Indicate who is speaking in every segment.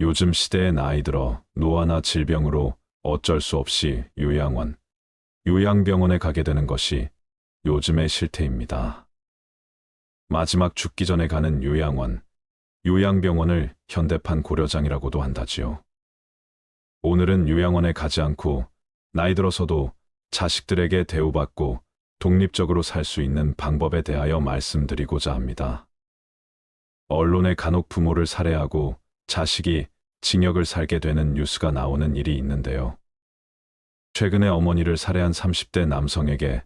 Speaker 1: 요즘 시대에 나이 들어 노화나 질병으로 어쩔 수 없이 요양병원에 가게 되는 것이 요즘의 실태입니다. 마지막 죽기 전에 가는 요양병원을 현대판 고려장이라고도 한다지요. 오늘은 요양원에 가지 않고 나이 들어서도 자식들에게 대우받고 독립적으로 살 수 있는 방법에 대하여 말씀드리고자 합니다. 언론에 간혹 부모를 살해하고 자식이 징역을 살게 되는 뉴스가 나오는 일이 있는데요. 최근에 어머니를 살해한 30대 남성에게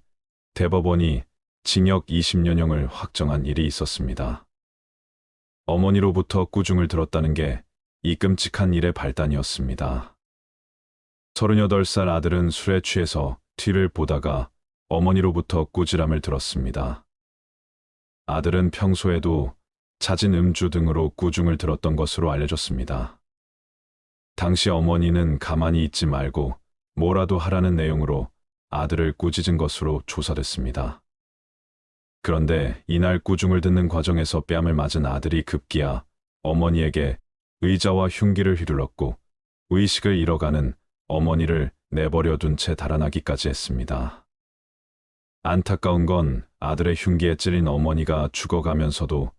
Speaker 1: 대법원이 징역 20년형을 확정한 일이 있었습니다. 어머니로부터 꾸중을 들었다는 게 이 끔찍한 일의 발단이었습니다. 38살 아들은 술에 취해서 TV를 보다가 어머니로부터 꾸지람을 들었습니다. 아들은 평소에도 잦은 음주 등으로 꾸중을 들었던 것으로 알려졌습니다. 당시 어머니는 가만히 있지 말고 뭐라도 하라는 내용으로 아들을 꾸짖은 것으로 조사됐습니다. 그런데 이날 꾸중을 듣는 과정에서 뺨을 맞은 아들이 급기야 어머니에게 의자와 흉기를 휘둘렀고 의식을 잃어가는 어머니를 내버려 둔 채 달아나기까지 했습니다. 안타까운 건 아들의 흉기에 찔린 어머니가 죽어가면서도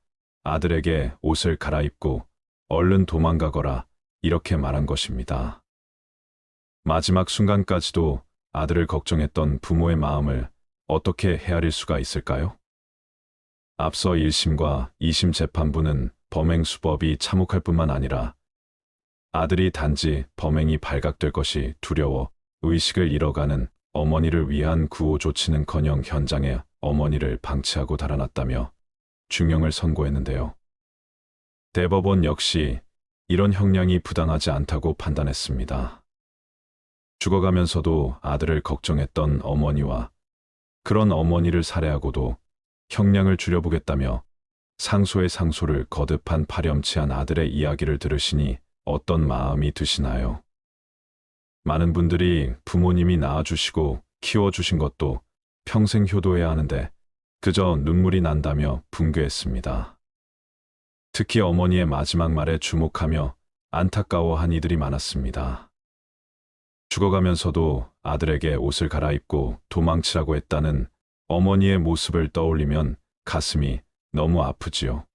Speaker 1: 아들에게 옷을 갈아입고 얼른 도망가거라 이렇게 말한 것입니다. 마지막 순간까지도 아들을 걱정했던 부모의 마음을 어떻게 헤아릴 수가 있을까요? 앞서 1심과 2심 재판부는 범행 수법이 참혹할 뿐만 아니라 아들이 단지 범행이 발각될 것이 두려워 의식을 잃어가는 어머니를 위한 구호 조치는커녕 현장에 어머니를 방치하고 달아났다며 중형을 선고했는데요. 대법원 역시 이런 형량이 부당하지 않다고 판단했습니다. 죽어가면서도 아들을 걱정했던 어머니와 그런 어머니를 살해하고도 형량을 줄여보겠다며 상소의 상소를 거듭한 파렴치한 아들의 이야기를 들으시니 어떤 마음이 드시나요? 많은 분들이 부모님이 낳아주시고 키워주신 것도 평생 효도해야 하는데 그저 눈물이 난다며 분개했습니다. 특히 어머니의 마지막 말에 주목하며 안타까워한 이들이 많았습니다. 죽어가면서도 아들에게 옷을 갈아입고 도망치라고 했다는 어머니의 모습을 떠올리면 가슴이 너무 아프지요.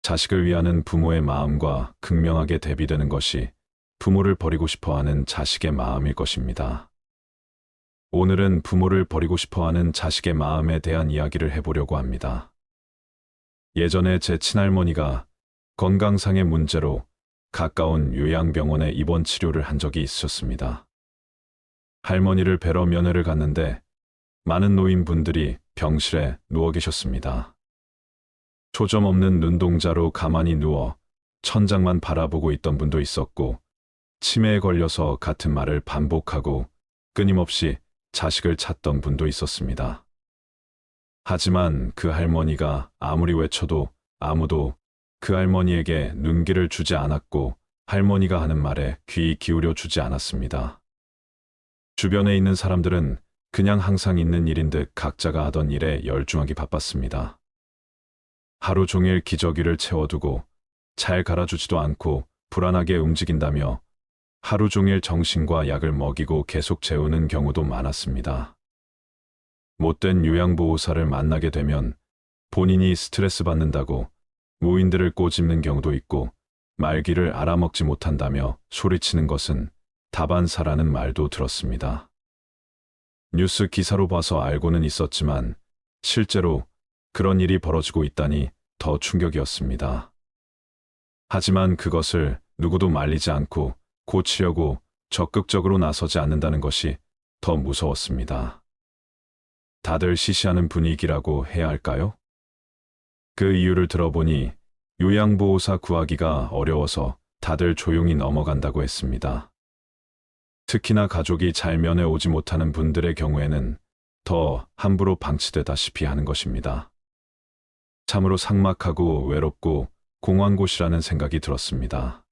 Speaker 1: 자식을 위하는 부모의 마음과 극명하게 대비되는 것이 부모를 버리고 싶어하는 자식의 마음일 것입니다. 오늘은 부모를 버리고 싶어하는 자식의 마음에 대한 이야기를 해보려고 합니다. 예전에 제 친할머니가 건강상의 문제로 가까운 요양병원에 입원 치료를 한 적이 있었습니다. 할머니를 뵈러 면회를 갔는데 많은 노인분들이 병실에 누워 계셨습니다. 초점 없는 눈동자로 가만히 누워 천장만 바라보고 있던 분도 있었고 치매에 걸려서 같은 말을 반복하고 끊임없이 자식을 찾던 분도 있었습니다. 하지만 그 할머니가 아무리 외쳐도 아무도 그 할머니에게 눈길을 주지 않았고 할머니가 하는 말에 귀 기울여 주지 않았습니다. 주변에 있는 사람들은 그냥 항상 있는 일인 듯 각자가 하던 일에 열중하기 바빴습니다. 하루 종일 기저귀를 채워두고 잘 갈아주지도 않고 불안하게 움직인다며 하루 종일 정신과 약을 먹이고 계속 재우는 경우도 많았습니다. 못된 요양보호사를 만나게 되면 본인이 스트레스 받는다고 무인들을 꼬집는 경우도 있고 말귀를 알아먹지 못한다며 소리치는 것은 다반사라는 말도 들었습니다. 뉴스 기사로 봐서 알고는 있었지만 실제로 그런 일이 벌어지고 있다니 더 충격이었습니다. 하지만 그것을 누구도 말리지 않고 고치려고 적극적으로 나서지 않는다는 것이 더 무서웠습니다. 다들 시시하는 분위기라고 해야 할까요? 그 이유를 들어보니 요양보호사 구하기가 어려워서 다들 조용히 넘어간다고 했습니다. 특히나 가족이 잘 면회 오지 못하는 분들의 경우에는 더 함부로 방치되다시피 하는 것입니다. 참으로 삭막하고 외롭고 공허한 곳이라는 생각이 들었습니다.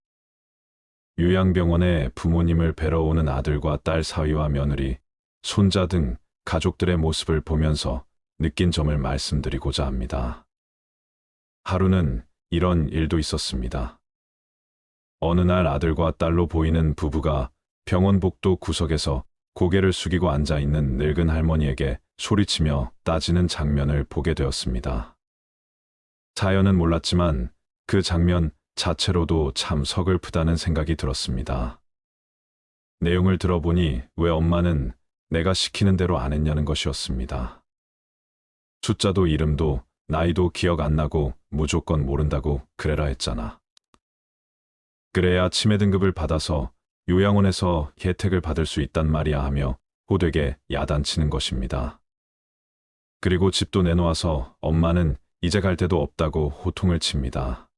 Speaker 1: 요양병원에 부모님을 뵈러 오는 아들과 딸 사위와 며느리, 손자 등 가족들의 모습을 보면서 느낀 점을 말씀드리고자 합니다. 하루는 이런 일도 있었습니다. 어느 날 아들과 딸로 보이는 부부가 병원 복도 구석에서 고개를 숙이고 앉아 있는 늙은 할머니에게 소리치며 따지는 장면을 보게 되었습니다. 자연은 몰랐지만 그 장면 자체로도 참 서글프다는 생각이 들었습니다. 내용을 들어보니 왜 엄마는 내가 시키는 대로 안 했냐는 것이었습니다. 숫자도 이름도 나이도 기억 안 나고 무조건 모른다고 그래라 했잖아. 그래야 치매 등급을 받아서 요양원에서 혜택을 받을 수 있단 말이야 하며 호되게 야단치는 것입니다. 그리고 집도 내놓아서 엄마는 이제 갈 데도 없다고 호통을 칩니다.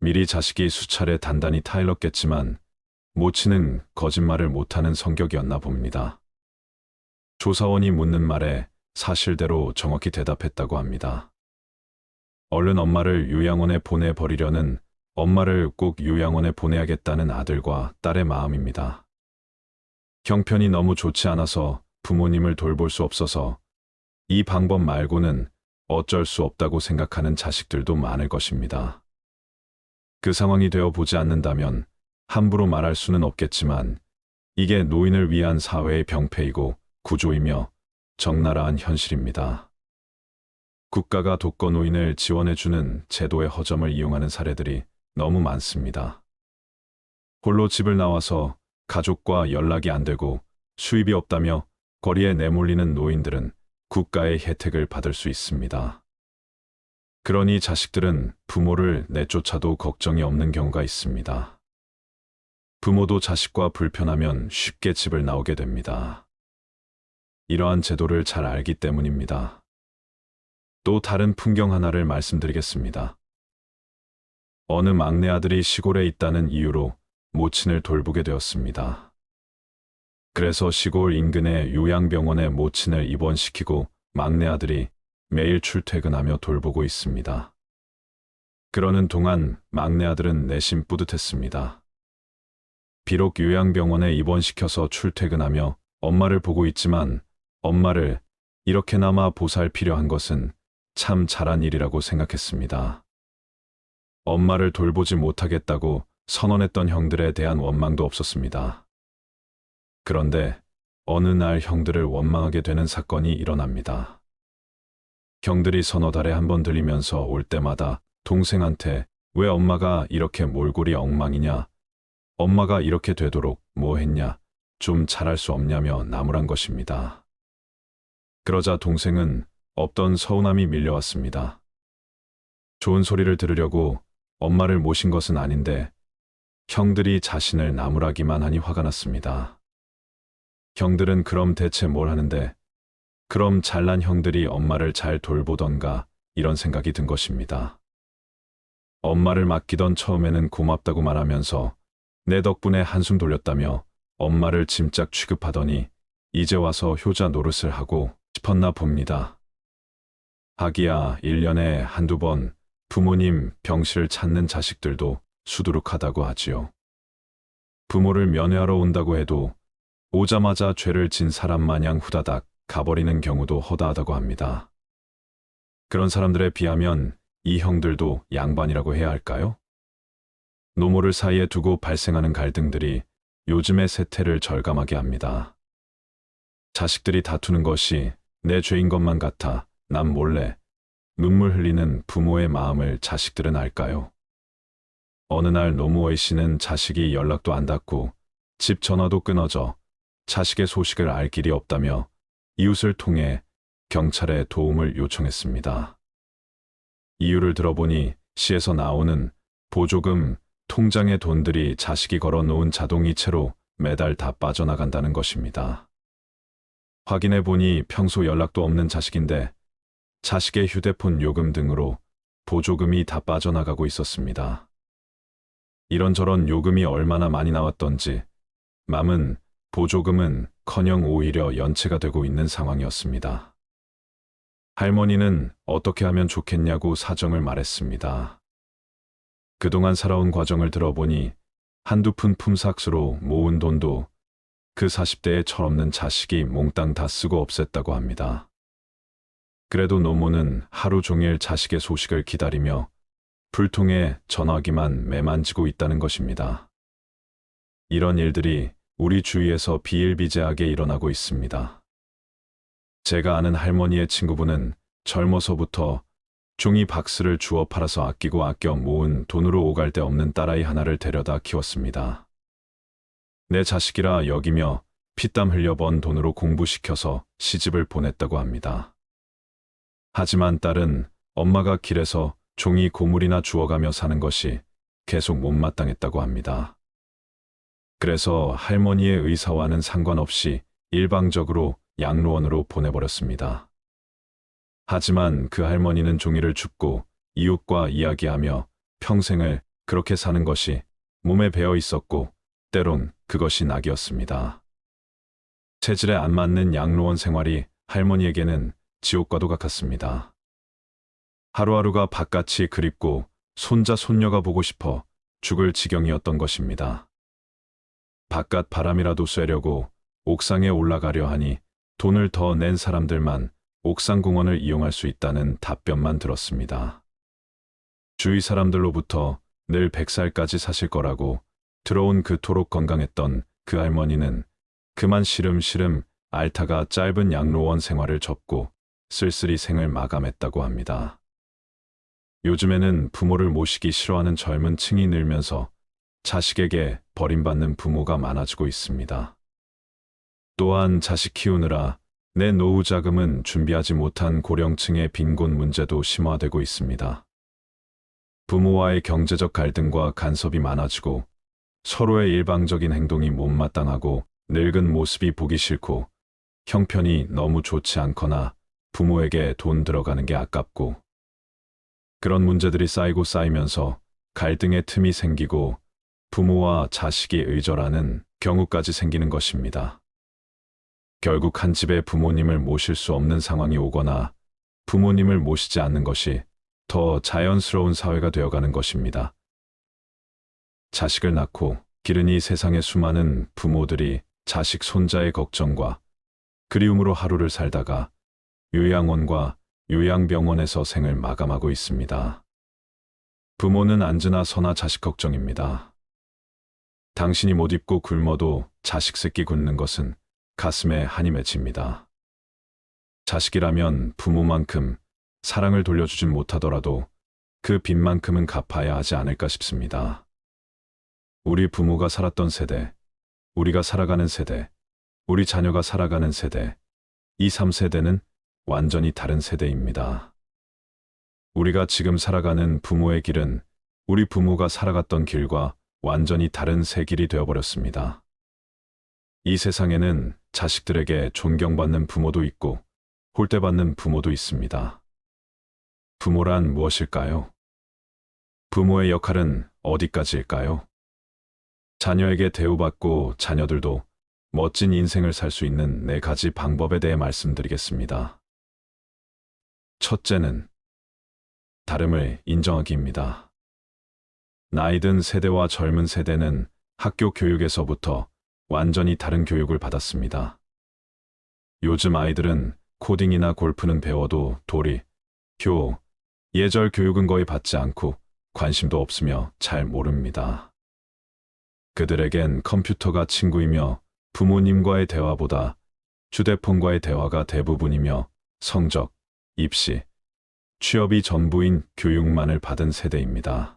Speaker 1: 미리 자식이 수차례 단단히 타일렀겠지만 모치는 거짓말을 못하는 성격이었나 봅니다. 조사원이 묻는 말에 사실대로 정확히 대답했다고 합니다. 얼른 엄마를 요양원에 보내버리려는 엄마를 꼭 요양원에 보내야겠다는 아들과 딸의 마음입니다. 형편이 너무 좋지 않아서 부모님을 돌볼 수 없어서 이 방법 말고는 어쩔 수 없다고 생각하는 자식들도 많을 것입니다. 그 상황이 되어 보지 않는다면 함부로 말할 수는 없겠지만 이게 노인을 위한 사회의 병폐이고 구조이며 적나라한 현실입니다. 국가가 독거노인을 지원해주는 제도의 허점을 이용하는 사례들이 너무 많습니다. 홀로 집을 나와서 가족과 연락이 안 되고 수입이 없다며 거리에 내몰리는 노인들은 국가의 혜택을 받을 수 있습니다. 그러니 자식들은 부모를 내쫓아도 걱정이 없는 경우가 있습니다. 부모도 자식과 불편하면 쉽게 집을 나오게 됩니다. 이러한 제도를 잘 알기 때문입니다. 또 다른 풍경 하나를 말씀드리겠습니다. 어느 막내 아들이 시골에 있다는 이유로 모친을 돌보게 되었습니다. 그래서 시골 인근의 요양병원에 모친을 입원시키고 막내 아들이 매일 출퇴근하며 돌보고 있습니다. 그러는 동안 막내 아들은 내심 뿌듯했습니다. 비록 요양병원에 입원시켜서 출퇴근하며 엄마를 보고 있지만 엄마를 이렇게나마 보살피려 한 것은 참 잘한 일이라고 생각했습니다. 엄마를 돌보지 못하겠다고 선언했던 형들에 대한 원망도 없었습니다. 그런데 어느 날 형들을 원망하게 되는 사건이 일어납니다. 형들이 서너 달에 한 번 들리면서 올 때마다 동생한테 왜 엄마가 이렇게 몰골이 엉망이냐, 엄마가 이렇게 되도록 뭐 했냐, 좀 잘할 수 없냐며 나무란 것입니다. 그러자 동생은 없던 서운함이 밀려왔습니다. 좋은 소리를 들으려고 엄마를 모신 것은 아닌데 형들이 자신을 나무라기만 하니 화가 났습니다. 형들은 그럼 대체 뭘 하는데, 그럼 잘난 형들이 엄마를 잘 돌보던가 이런 생각이 든 것입니다. 엄마를 맡기던 처음에는 고맙다고 말하면서 내 덕분에 한숨 돌렸다며 엄마를 짐짝 취급하더니 이제 와서 효자 노릇을 하고 싶었나 봅니다. 하기야 1년에 한두 번 부모님 병실을 찾는 자식들도 수두룩하다고 하지요. 부모를 면회하러 온다고 해도 오자마자 죄를 진 사람 마냥 후다닥 가버리는 경우도 허다하다고 합니다. 그런 사람들에 비하면 이 형들도 양반이라고 해야 할까요? 노모를 사이에 두고 발생하는 갈등들이 요즘의 세태를 절감하게 합니다. 자식들이 다투는 것이 내 죄인 것만 같아 남 몰래 눈물 흘리는 부모의 마음을 자식들은 알까요? 어느 날 노모 A씨는 자식이 연락도 안 닿고 집 전화도 끊어져 자식의 소식을 알 길이 없다며 이웃을 통해 경찰에 도움을 요청했습니다. 이유를 들어보니 시에서 나오는 보조금 통장의 돈들이 자식이 걸어놓은 자동이체로 매달 다 빠져나간다는 것입니다. 확인해보니 평소 연락도 없는 자식인데 자식의 휴대폰 요금 등으로 보조금이 다 빠져나가고 있었습니다. 이런저런 요금이 얼마나 많이 나왔던지 맘은 보조금은커녕 오히려 연체가 되고 있는 상황이었습니다. 할머니는 어떻게 하면 좋겠냐고 사정을 말했습니다. 그동안 살아온 과정을 들어보니 한두 푼 품삯으로 모은 돈도 그 40대에 철없는 자식이 몽땅 다 쓰고 없앴다고 합니다. 그래도 노모는 하루 종일 자식의 소식을 기다리며 불통에 전화기만 매만지고 있다는 것입니다. 이런 일들이 우리 주위에서 비일비재하게 일어나고 있습니다. 제가 아는 할머니의 친구분은 젊어서부터 종이 박스를 주워 팔아서 아끼고 아껴 모은 돈으로 오갈 데 없는 딸아이 하나를 데려다 키웠습니다. 내 자식이라 여기며 피땀 흘려 번 돈으로 공부시켜서 시집을 보냈다고 합니다. 하지만 딸은 엄마가 길에서 종이 고물이나 주워가며 사는 것이 계속 못마땅했다고 합니다. 그래서 할머니의 의사와는 상관없이 일방적으로 양로원으로 보내버렸습니다. 하지만 그 할머니는 종이를 줍고 이웃과 이야기하며 평생을 그렇게 사는 것이 몸에 배어 있었고 때론 그것이 낙이었습니다. 체질에 안 맞는 양로원 생활이 할머니에게는 지옥과도 같았습니다. 하루하루가 바깥이 그립고 손자 손녀가 보고 싶어 죽을 지경이었던 것입니다. 바깥 바람이라도 쐬려고 옥상에 올라가려 하니 돈을 더 낸 사람들만 옥상 공원을 이용할 수 있다는 답변만 들었습니다. 주위 사람들로부터 늘 100살까지 사실 거라고 들어온 그토록 건강했던 그 할머니는 그만 시름시름 앓다가 짧은 양로원 생활을 접고 쓸쓸히 생을 마감했다고 합니다. 요즘에는 부모를 모시기 싫어하는 젊은 층이 늘면서 자식에게 버림받는 부모가 많아지고 있습니다. 또한 자식 키우느라 내 노후 자금은 준비하지 못한 고령층의 빈곤 문제도 심화되고 있습니다. 부모와의 경제적 갈등과 간섭이 많아지고 서로의 일방적인 행동이 못마땅하고 늙은 모습이 보기 싫고 형편이 너무 좋지 않거나 부모에게 돈 들어가는 게 아깝고 그런 문제들이 쌓이고 쌓이면서 갈등의 틈이 생기고 부모와 자식이 의절하는 경우까지 생기는 것입니다. 결국 한 집에 부모님을 모실 수 없는 상황이 오거나 부모님을 모시지 않는 것이 더 자연스러운 사회가 되어가는 것입니다. 자식을 낳고 기른 이 세상의 수많은 부모들이 자식 손자의 걱정과 그리움으로 하루를 살다가 요양원과 요양병원에서 생을 마감하고 있습니다. 부모는 앉으나 서나 자식 걱정입니다. 당신이 못 입고 굶어도 자식 새끼 굶는 것은 가슴에 한이 맺힙니다. 자식이라면 부모만큼 사랑을 돌려주진 못하더라도 그 빚만큼은 갚아야 하지 않을까 싶습니다. 우리 부모가 살았던 세대, 우리가 살아가는 세대, 우리 자녀가 살아가는 세대, 이 3세대는 완전히 다른 세대입니다. 우리가 지금 살아가는 부모의 길은 우리 부모가 살아갔던 길과 완전히 다른 새 길이 되어버렸습니다. 이 세상에는 자식들에게 존경받는 부모도 있고 홀대받는 부모도 있습니다. 부모란 무엇일까요? 부모의 역할은 어디까지일까요? 자녀에게 대우받고 자녀들도 멋진 인생을 살 수 있는 4가지 방법에 대해 말씀드리겠습니다. 첫째는 다름을 인정하기입니다. 나이든 세대와 젊은 세대는 학교 교육에서부터 완전히 다른 교육을 받았습니다. 요즘 아이들은 코딩이나 골프는 배워도 도리, 효, 예절 교육은 거의 받지 않고 관심도 없으며 잘 모릅니다. 그들에겐 컴퓨터가 친구이며 부모님과의 대화보다 휴대폰과의 대화가 대부분이며 성적, 입시, 취업이 전부인 교육만을 받은 세대입니다.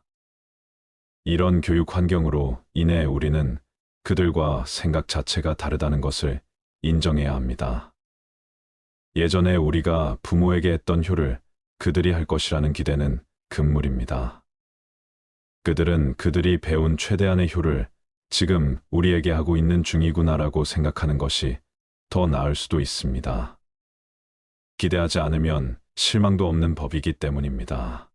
Speaker 1: 이런 교육 환경으로 인해 우리는 그들과 생각 자체가 다르다는 것을 인정해야 합니다. 예전에 우리가 부모에게 했던 효를 그들이 할 것이라는 기대는 금물입니다. 그들은 그들이 배운 최대한의 효를 지금 우리에게 하고 있는 중이구나라고 생각하는 것이 더 나을 수도 있습니다. 기대하지 않으면 실망도 없는 법이기 때문입니다.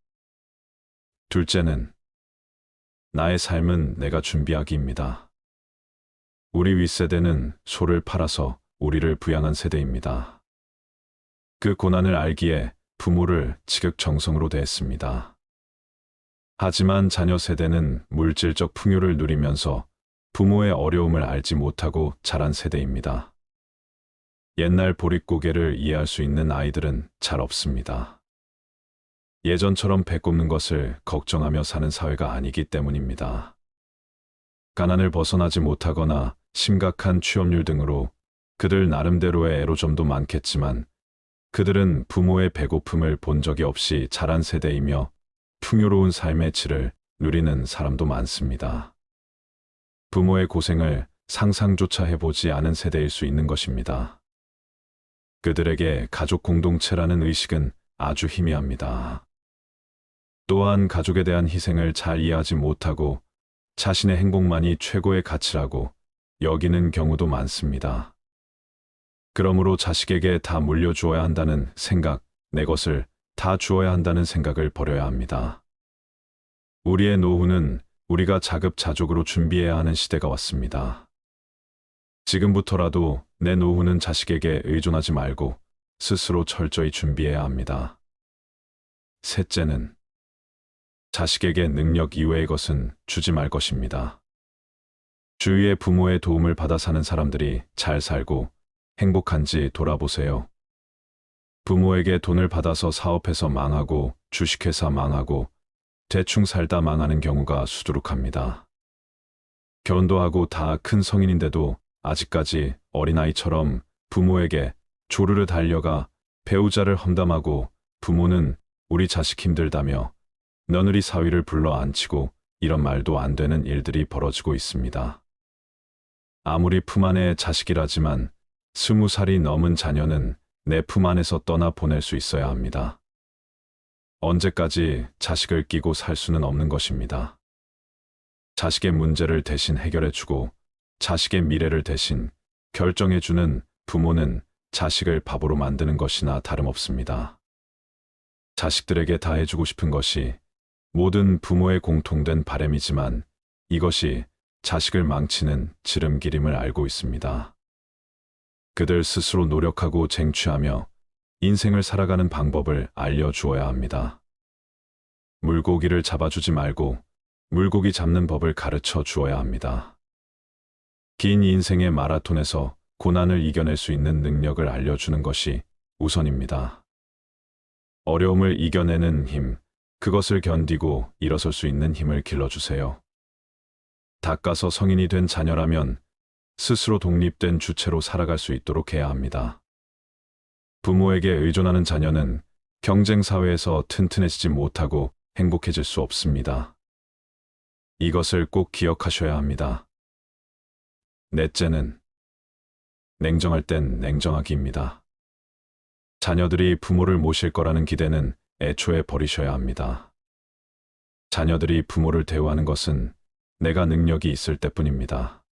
Speaker 1: 둘째는 나의 삶은 내가 준비하기입니다. 우리 윗세대는 소를 팔아서 우리를 부양한 세대입니다. 그 고난을 알기에 부모를 지극정성으로 대했습니다. 하지만 자녀 세대는 물질적 풍요를 누리면서 부모의 어려움을 알지 못하고 자란 세대입니다. 옛날 보릿고개를 이해할 수 있는 아이들은 잘 없습니다. 예전처럼 배꼽는 것을 걱정하며 사는 사회가 아니기 때문입니다. 가난을 벗어나지 못하거나 심각한 취업률 등으로 그들 나름대로의 애로점도 많겠지만 그들은 부모의 배고픔을 본 적이 없이 자란 세대이며 풍요로운 삶의 질을 누리는 사람도 많습니다. 부모의 고생을 상상조차 해보지 않은 세대일 수 있는 것입니다. 그들에게 가족 공동체라는 의식은 아주 희미합니다. 또한 가족에 대한 희생을 잘 이해하지 못하고 자신의 행복만이 최고의 가치라고 여기는 경우도 많습니다. 그러므로 자식에게 다 물려주어야 한다는 생각, 내 것을 다 주어야 한다는 생각을 버려야 합니다. 우리의 노후는 우리가 자급자족으로 준비해야 하는 시대가 왔습니다. 지금부터라도 내 노후는 자식에게 의존하지 말고 스스로 철저히 준비해야 합니다. 셋째는 자식에게 능력 이외의 것은 주지 말 것입니다. 주위의 부모의 도움을 받아 사는 사람들이 잘 살고 행복한지 돌아보세요. 부모에게 돈을 받아서 사업해서 망하고 주식회사 망하고 대충 살다 망하는 경우가 수두룩합니다. 결혼도 하고 다 큰 성인인데도 아직까지 어린아이처럼 부모에게 조르르 달려가 배우자를 험담하고 부모는 우리 자식 힘들다며 며느리 사위를 불러 앉히고 이런 말도 안 되는 일들이 벌어지고 있습니다. 아무리 품 안의 자식이라지만 20살이 넘은 자녀는 내 품 안에서 떠나 보낼 수 있어야 합니다. 언제까지 자식을 끼고 살 수는 없는 것입니다. 자식의 문제를 대신 해결해주고 자식의 미래를 대신 결정해주는 부모는 자식을 바보로 만드는 것이나 다름없습니다. 자식들에게 다 해주고 싶은 것이 모든 부모의 공통된 바람이지만 이것이 자식을 망치는 지름길임을 알고 있습니다. 그들 스스로 노력하고 쟁취하며 인생을 살아가는 방법을 알려주어야 합니다. 물고기를 잡아주지 말고 물고기 잡는 법을 가르쳐 주어야 합니다. 긴 인생의 마라톤에서 고난을 이겨낼 수 있는 능력을 알려주는 것이 우선입니다. 어려움을 이겨내는 힘, 그것을 견디고 일어설 수 있는 힘을 길러주세요. 닦아서 성인이 된 자녀라면 스스로 독립된 주체로 살아갈 수 있도록 해야 합니다. 부모에게 의존하는 자녀는 경쟁사회에서 튼튼해지지 못하고 행복해질 수 없습니다. 이것을 꼭 기억하셔야 합니다. 넷째는 냉정할 땐 냉정하기입니다. 자녀들이 부모를 모실 거라는 기대는 애초에 버리셔야 합니다. 자녀들이 부모를 대우하는 것은 내가 능력이 있을 때뿐입니다.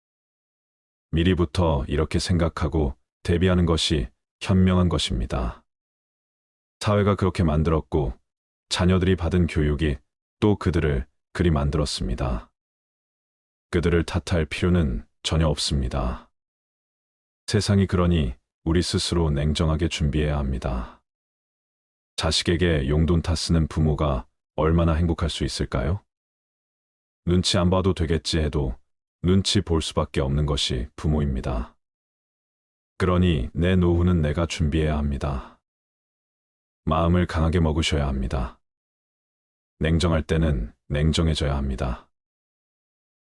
Speaker 1: 미리부터 이렇게 생각하고 대비하는 것이 현명한 것입니다. 사회가 그렇게 만들었고 자녀들이 받은 교육이 또 그들을 그리 만들었습니다. 그들을 탓할 필요는 전혀 없습니다. 세상이 그러니 우리 스스로 냉정하게 준비해야 합니다. 자식에게 용돈 타 쓰는 부모가 얼마나 행복할 수 있을까요? 눈치 안 봐도 되겠지 해도 눈치 볼 수밖에 없는 것이 부모입니다. 그러니 내 노후는 내가 준비해야 합니다. 마음을 강하게 먹으셔야 합니다. 냉정할 때는 냉정해져야 합니다.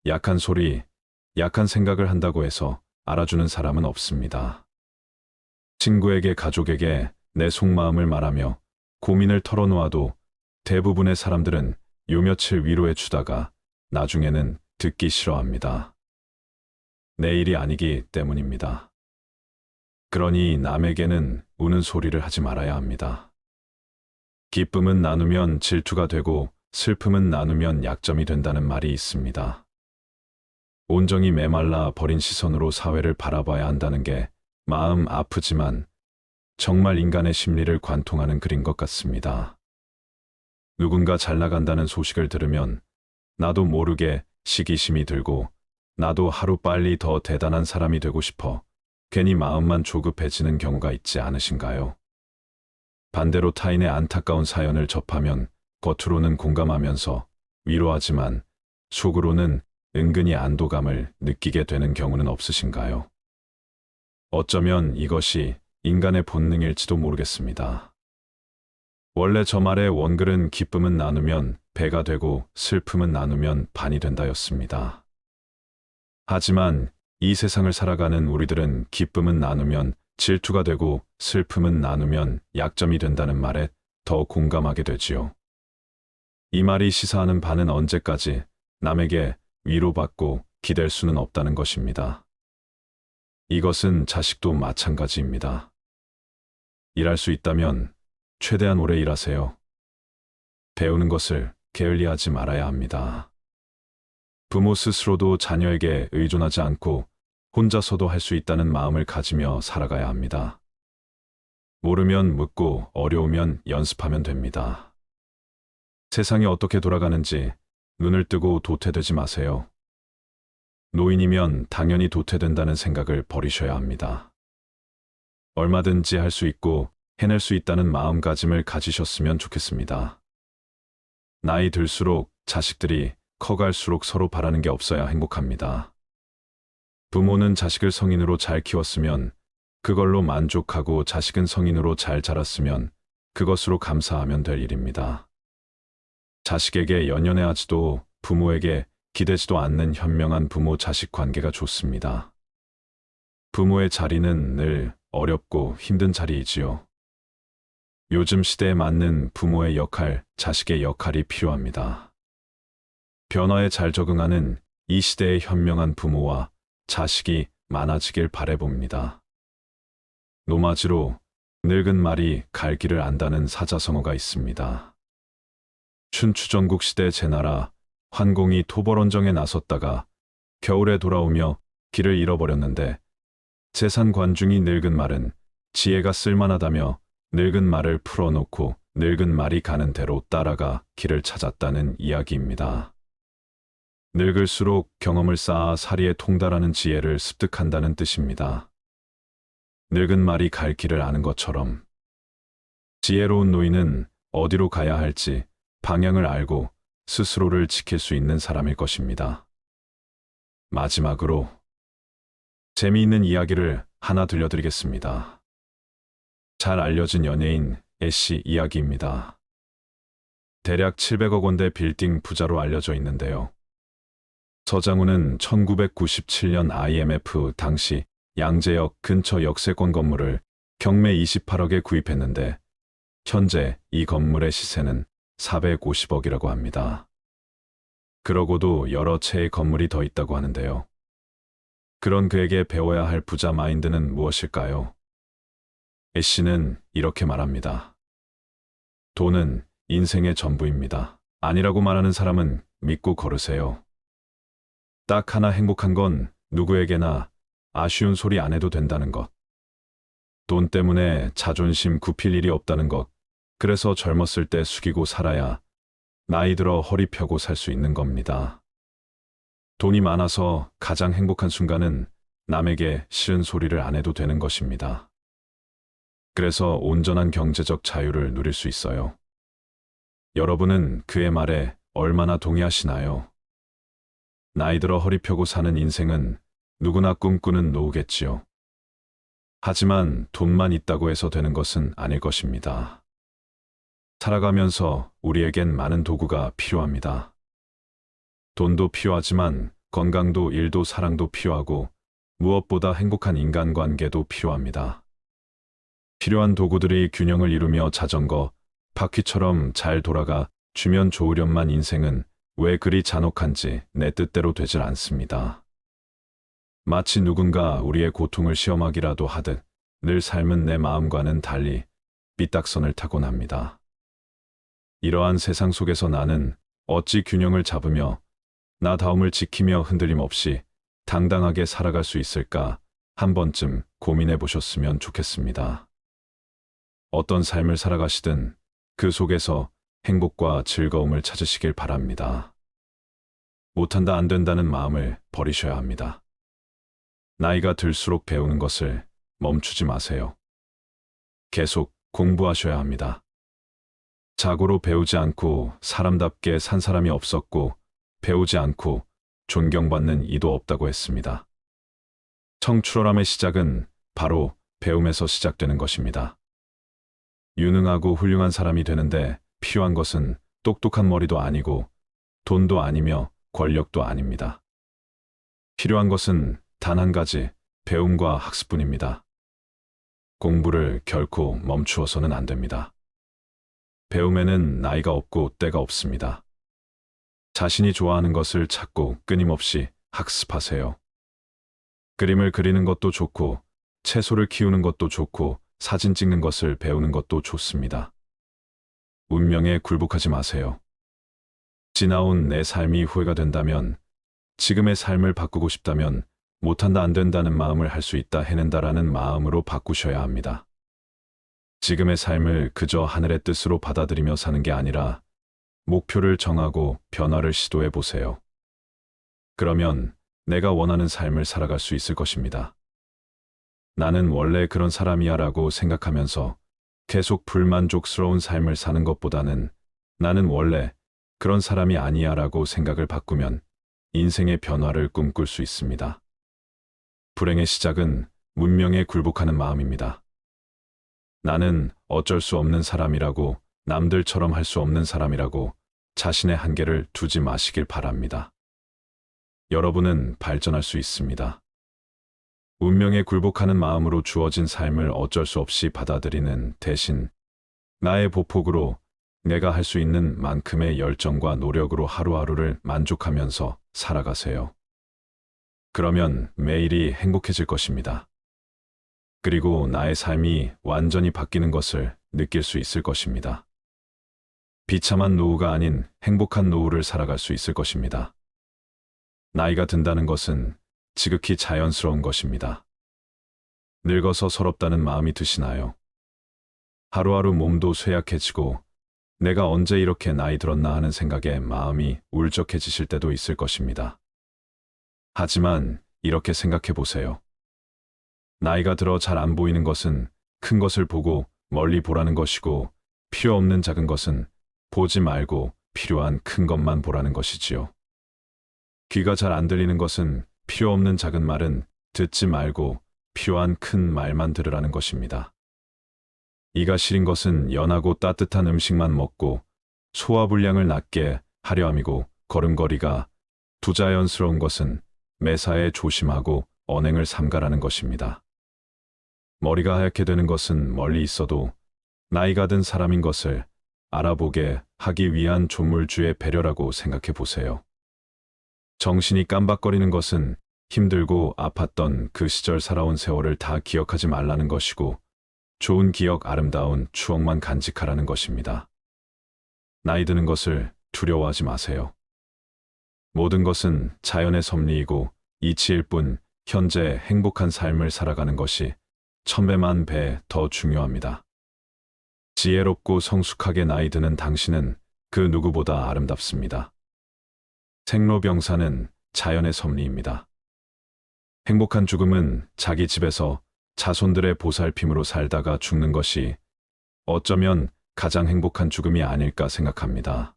Speaker 1: 약한 소리, 약한 생각을 한다고 해서 알아주는 사람은 없습니다. 친구에게, 가족에게 내 속마음을 말하며 고민을 털어놓아도 대부분의 사람들은 요 며칠 위로해 주다가 나중에는 듣기 싫어합니다. 내 일이 아니기 때문입니다. 그러니 남에게는 우는 소리를 하지 말아야 합니다. 기쁨은 나누면 질투가 되고 슬픔은 나누면 약점이 된다는 말이 있습니다. 온종일 메말라 버린 시선으로 사회를 바라봐야 한다는 게 마음 아프지만 정말 인간의 심리를 관통하는 글인 것 같습니다. 누군가 잘 나간다는 소식을 들으면 나도 모르게 시기심이 들고 나도 하루빨리 더 대단한 사람이 되고 싶어 괜히 마음만 조급해지는 경우가 있지 않으신가요? 반대로 타인의 안타까운 사연을 접하면 겉으로는 공감하면서 위로하지만 속으로는 은근히 안도감을 느끼게 되는 경우는 없으신가요? 어쩌면 이것이 인간의 본능일지도 모르겠습니다. 원래 저 말의 원글은 기쁨은 나누면 배가 되고 슬픔은 나누면 반이 된다였습니다. 하지만 이 세상을 살아가는 우리들은 기쁨은 나누면 질투가 되고 슬픔은 나누면 약점이 된다는 말에 더 공감하게 되지요. 이 말이 시사하는 바는 언제까지 남에게 위로받고 기댈 수는 없다는 것입니다. 이것은 자식도 마찬가지입니다. 일할 수 있다면 최대한 오래 일하세요. 배우는 것을 게을리하지 말아야 합니다. 부모 스스로도 자녀에게 의존하지 않고 혼자서도 할 수 있다는 마음을 가지며 살아가야 합니다. 모르면 묻고 어려우면 연습하면 됩니다. 세상이 어떻게 돌아가는지 눈을 뜨고 도태되지 마세요. 노인이면 당연히 도태된다는 생각을 버리셔야 합니다. 얼마든지 할 수 있고 해낼 수 있다는 마음가짐을 가지셨으면 좋겠습니다. 나이 들수록 자식들이 커갈수록 서로 바라는 게 없어야 행복합니다. 부모는 자식을 성인으로 잘 키웠으면 그걸로 만족하고 자식은 성인으로 잘 자랐으면 그것으로 감사하면 될 일입니다. 자식에게 연연해하지도 부모에게 기대지도 않는 현명한 부모-자식 관계가 좋습니다. 부모의 자리는 늘 어렵고 힘든 자리이지요. 요즘 시대에 맞는 부모의 역할, 자식의 역할이 필요합니다. 변화에 잘 적응하는 이 시대의 현명한 부모와 자식이 많아지길 바라봅니다. 노마지로 늙은 말이 갈 길을 안다는 사자성어가 있습니다. 춘추전국 시대 제나라 환공이 토벌원정에 나섰다가 겨울에 돌아오며 길을 잃어버렸는데 재산 관중이 늙은 말은 지혜가 쓸만하다며 늙은 말을 풀어놓고 늙은 말이 가는 대로 따라가 길을 찾았다는 이야기입니다. 늙을수록 경험을 쌓아 사리에 통달하는 지혜를 습득한다는 뜻입니다. 늙은 말이 갈 길을 아는 것처럼 지혜로운 노인은 어디로 가야 할지 방향을 알고 스스로를 지킬 수 있는 사람일 것입니다. 마지막으로 재미있는 이야기를 하나 들려드리겠습니다. 잘 알려진 연예인 애씨 이야기입니다. 대략 700억 원대 빌딩 부자로 알려져 있는데요. 서장훈은 1997년 IMF 당시 양재역 근처 역세권 건물을 경매 28억에 구입했는데 현재 이 건물의 시세는 450억이라고 합니다. 그러고도 여러 채의 건물이 더 있다고 하는데요. 그런 그에게 배워야 할 부자 마인드는 무엇일까요? 애씨는 이렇게 말합니다. 돈은 인생의 전부입니다. 아니라고 말하는 사람은 믿고 걸으세요. 딱 하나 행복한 건 누구에게나 아쉬운 소리 안 해도 된다는 것. 돈 때문에 자존심 굽힐 일이 없다는 것. 그래서 젊었을 때 숙이고 살아야 나이 들어 허리 펴고 살 수 있는 겁니다. 돈이 많아서 가장 행복한 순간은 남에게 싫은 소리를 안 해도 되는 것입니다. 그래서 온전한 경제적 자유를 누릴 수 있어요. 여러분은 그의 말에 얼마나 동의하시나요? 나이 들어 허리 펴고 사는 인생은 누구나 꿈꾸는 노후겠지요. 하지만 돈만 있다고 해서 되는 것은 아닐 것입니다. 살아가면서 우리에겐 많은 도구가 필요합니다. 돈도 필요하지만 건강도 일도 사랑도 필요하고 무엇보다 행복한 인간관계도 필요합니다. 필요한 도구들이 균형을 이루며 자전거, 바퀴처럼 잘 돌아가 주면 좋으련만 인생은 왜 그리 잔혹한지 내 뜻대로 되질 않습니다. 마치 누군가 우리의 고통을 시험하기라도 하듯 늘 삶은 내 마음과는 달리 삐딱선을 타곤 합니다. 이러한 세상 속에서 나는 어찌 균형을 잡으며 나다움을 지키며 흔들림 없이 당당하게 살아갈 수 있을까 한 번쯤 고민해 보셨으면 좋겠습니다. 어떤 삶을 살아가시든 그 속에서 행복과 즐거움을 찾으시길 바랍니다. 못한다 안 된다는 마음을 버리셔야 합니다. 나이가 들수록 배우는 것을 멈추지 마세요. 계속 공부하셔야 합니다. 자고로 배우지 않고 사람답게 산 사람이 없었고 배우지 않고 존경받는 이도 없다고 했습니다. 청출어람의 시작은 바로 배움에서 시작되는 것입니다. 유능하고 훌륭한 사람이 되는데 필요한 것은 똑똑한 머리도 아니고 돈도 아니며 권력도 아닙니다. 필요한 것은 단 한 가지, 배움과 학습뿐입니다. 공부를 결코 멈추어서는 안 됩니다. 배움에는 나이가 없고 때가 없습니다. 자신이 좋아하는 것을 찾고 끊임없이 학습하세요. 그림을 그리는 것도 좋고, 채소를 키우는 것도 좋고, 사진 찍는 것을 배우는 것도 좋습니다. 운명에 굴복하지 마세요. 지나온 내 삶이 후회가 된다면, 지금의 삶을 바꾸고 싶다면, 못한다 안 된다는 마음을 할 수 있다 해낸다라는 마음으로 바꾸셔야 합니다. 지금의 삶을 그저 하늘의 뜻으로 받아들이며 사는 게 아니라 목표를 정하고 변화를 시도해 보세요. 그러면 내가 원하는 삶을 살아갈 수 있을 것입니다. 나는 원래 그런 사람이야 라고 생각하면서 계속 불만족스러운 삶을 사는 것보다는 나는 원래 그런 사람이 아니야 라고 생각을 바꾸면 인생의 변화를 꿈꿀 수 있습니다. 불행의 시작은 문명에 굴복하는 마음입니다. 나는 어쩔 수 없는 사람이라고, 남들처럼 할 수 없는 사람이라고 자신의 한계를 두지 마시길 바랍니다. 여러분은 발전할 수 있습니다. 운명에 굴복하는 마음으로 주어진 삶을 어쩔 수 없이 받아들이는 대신 나의 보폭으로 내가 할 수 있는 만큼의 열정과 노력으로 하루하루를 만족하면서 살아가세요. 그러면 매일이 행복해질 것입니다. 그리고 나의 삶이 완전히 바뀌는 것을 느낄 수 있을 것입니다. 비참한 노후가 아닌 행복한 노후를 살아갈 수 있을 것입니다. 나이가 든다는 것은 지극히 자연스러운 것입니다. 늙어서 서럽다는 마음이 드시나요? 하루하루 몸도 쇠약해지고 내가 언제 이렇게 나이 들었나 하는 생각에 마음이 울적해지실 때도 있을 것입니다. 하지만 이렇게 생각해 보세요. 나이가 들어 잘 안 보이는 것은 큰 것을 보고 멀리 보라는 것이고, 필요 없는 작은 것은 보지 말고 필요한 큰 것만 보라는 것이지요. 귀가 잘 안 들리는 것은 필요 없는 작은 말은 듣지 말고 필요한 큰 말만 들으라는 것입니다. 이가 시린 것은 연하고 따뜻한 음식만 먹고 소화불량을 낫게 하려 함이고, 걸음걸이가 부자연스러운 것은 매사에 조심하고 언행을 삼가라는 것입니다. 머리가 하얗게 되는 것은 멀리 있어도 나이가 든 사람인 것을 알아보게 하기 위한 조물주의 배려라고 생각해 보세요. 정신이 깜박거리는 것은 힘들고 아팠던 그 시절 살아온 세월을 다 기억하지 말라는 것이고, 좋은 기억, 아름다운 추억만 간직하라는 것입니다. 나이 드는 것을 두려워하지 마세요. 모든 것은 자연의 섭리이고 이치일 뿐, 현재 행복한 삶을 살아가는 것이 천배만 배 더 중요합니다. 지혜롭고 성숙하게 나이 드는 당신은 그 누구보다 아름답습니다. 생로병사는 자연의 섭리입니다. 행복한 죽음은 자기 집에서 자손들의 보살핌으로 살다가 죽는 것이 어쩌면 가장 행복한 죽음이 아닐까 생각합니다.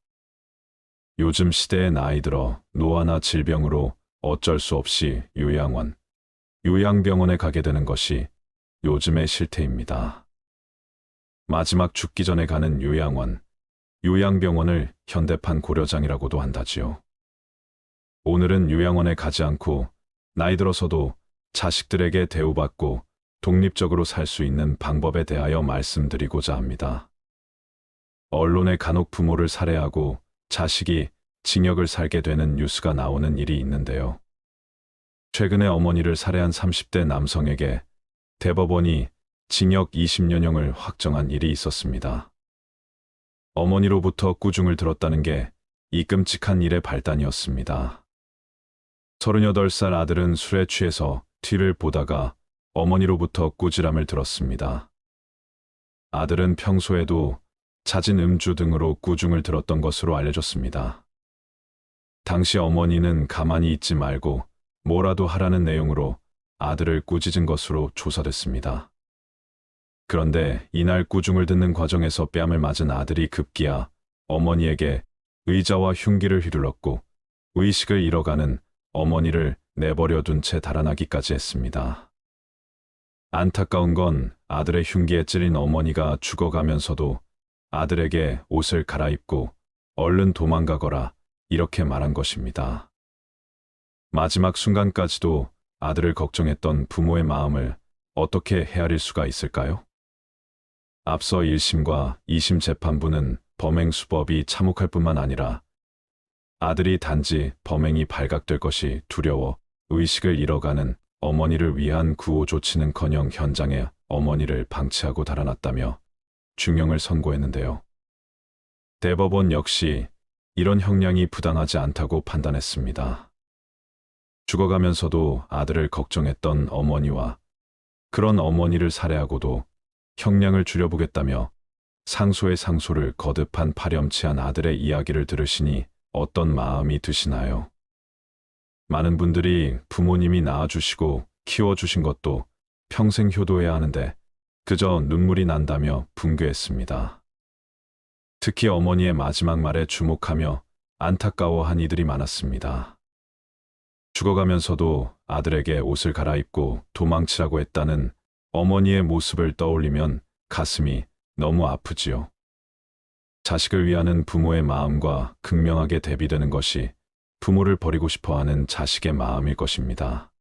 Speaker 1: 요즘 시대에 나이 들어 노화나 질병으로 어쩔 수 없이 요양병원에 가게 되는 것이 요즘의 실태입니다. 마지막 죽기 전에 가는 요양병원을 현대판 고려장이라고도 한다지요. 오늘은 요양원에 가지 않고 나이 들어서도 자식들에게 대우받고 독립적으로 살 수 있는 방법에 대하여 말씀드리고자 합니다. 언론에 간혹 부모를 살해하고 자식이 징역을 살게 되는 뉴스가 나오는 일이 있는데요. 최근에 어머니를 살해한 30대 남성에게 대법원이 징역 20년형을 확정한 일이 있었습니다. 어머니로부터 꾸중을 들었다는 게 이 끔찍한 일의 발단이었습니다. 38살 아들은 술에 취해서 뒤를 보다가 어머니로부터 꾸지람을 들었습니다. 아들은 평소에도 잦은 음주 등으로 꾸중을 들었던 것으로 알려졌습니다. 당시 어머니는 가만히 있지 말고 뭐라도 하라는 내용으로 아들을 꾸짖은 것으로 조사됐습니다. 그런데 이날 꾸중을 듣는 과정에서 뺨을 맞은 아들이 급기야 어머니에게 의자와 흉기를 휘둘렀고 의식을 잃어가는 어머니를 내버려 둔 채 달아나기까지 했습니다. 안타까운 건 아들의 흉기에 찔린 어머니가 죽어가면서도 아들에게 옷을 갈아입고 얼른 도망가거라 이렇게 말한 것입니다. 마지막 순간까지도 아들을 걱정했던 부모의 마음을 어떻게 헤아릴 수가 있을까요? 앞서 1심과 2심 재판부는 범행 수법이 참혹할 뿐만 아니라 아들이 단지 범행이 발각될 것이 두려워 의식을 잃어가는 어머니를 위한 구호 조치는커녕 현장에 어머니를 방치하고 달아났다며 중형을 선고했는데요. 대법원 역시 이런 형량이 부당하지 않다고 판단했습니다. 죽어가면서도 아들을 걱정했던 어머니와 그런 어머니를 살해하고도 형량을 줄여보겠다며 상소의 상소를 거듭한 파렴치한 아들의 이야기를 들으시니 어떤 마음이 드시나요? 많은 분들이 부모님이 낳아주시고 키워주신 것도 평생 효도해야 하는데 그저 눈물이 난다며 분개했습니다. 특히 어머니의 마지막 말에 주목하며 안타까워한 이들이 많았습니다. 죽어가면서도 아들에게 옷을 갈아입고 도망치라고 했다는 어머니의 모습을 떠올리면 가슴이 너무 아프지요. 자식을 위하는 부모의 마음과 극명하게 대비되는 것이 부모를 버리고 싶어하는 자식의 마음일 것입니다.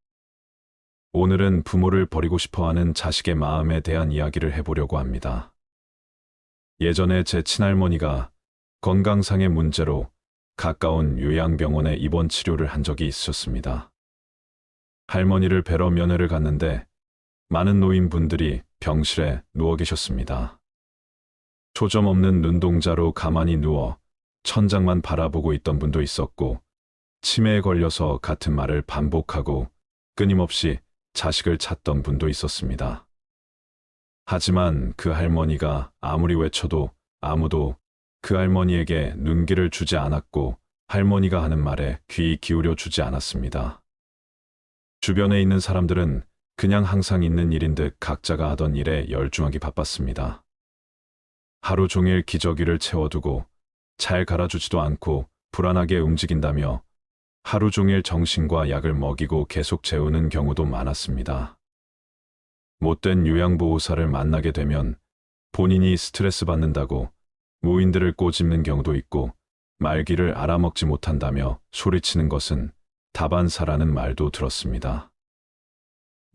Speaker 1: 오늘은 부모를 버리고 싶어하는 자식의 마음에 대한 이야기를 해보려고 합니다. 예전에 제 친할머니가 건강상의 문제로 가까운 요양병원에 입원 치료를 한 적이 있었습니다. 할머니를 뵈러 면회를 갔는데 많은 노인분들이 병실에 누워 계셨습니다. 초점 없는 눈동자로 가만히 누워 천장만 바라보고 있던 분도 있었고 치매에 걸려서 같은 말을 반복하고 끊임없이 자식을 찾던 분도 있었습니다. 하지만 그 할머니가 아무리 외쳐도 아무도 그 할머니에게 눈길을 주지 않았고 할머니가 하는 말에 귀 기울여 주지 않았습니다. 주변에 있는 사람들은 그냥 항상 있는 일인 듯 각자가 하던 일에 열중하기 바빴습니다. 하루 종일 기저귀를 채워두고 잘 갈아주지도 않고 불안하게 움직인다며 하루 종일 정신과 약을 먹이고 계속 재우는 경우도 많았습니다. 못된 요양보호사를 만나게 되면 본인이 스트레스 받는다고 무인들을 꼬집는 경우도 있고 말귀를 알아먹지 못한다며 소리치는 것은 다반사라는 말도 들었습니다.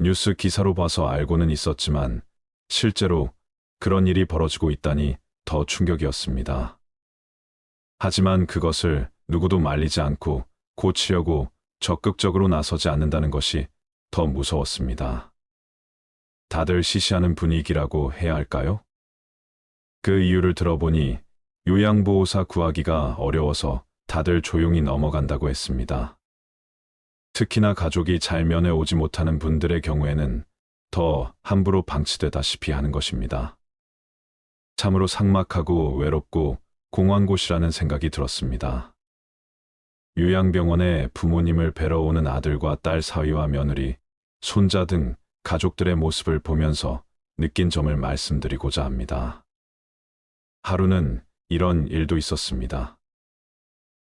Speaker 1: 뉴스 기사로 봐서 알고는 있었지만 실제로 그런 일이 벌어지고 있다니 더 충격이었습니다. 하지만 그것을 누구도 말리지 않고 고치려고 적극적으로 나서지 않는다는 것이 더 무서웠습니다. 다들 시시하는 분위기라고 해야 할까요? 그 이유를 들어보니 요양보호사 구하기가 어려워서 다들 조용히 넘어간다고 했습니다. 특히나 가족이 잘 면회 오지 못하는 분들의 경우에는 더 함부로 방치되다시피 하는 것입니다. 참으로 삭막하고 외롭고 공허한 곳이라는 생각이 들었습니다. 요양병원에 부모님을 뵈러 오는 아들과 딸 사위와 며느리, 손자 등 가족들의 모습을 보면서 느낀 점을 말씀드리고자 합니다. 하루는 이런 일도 있었습니다.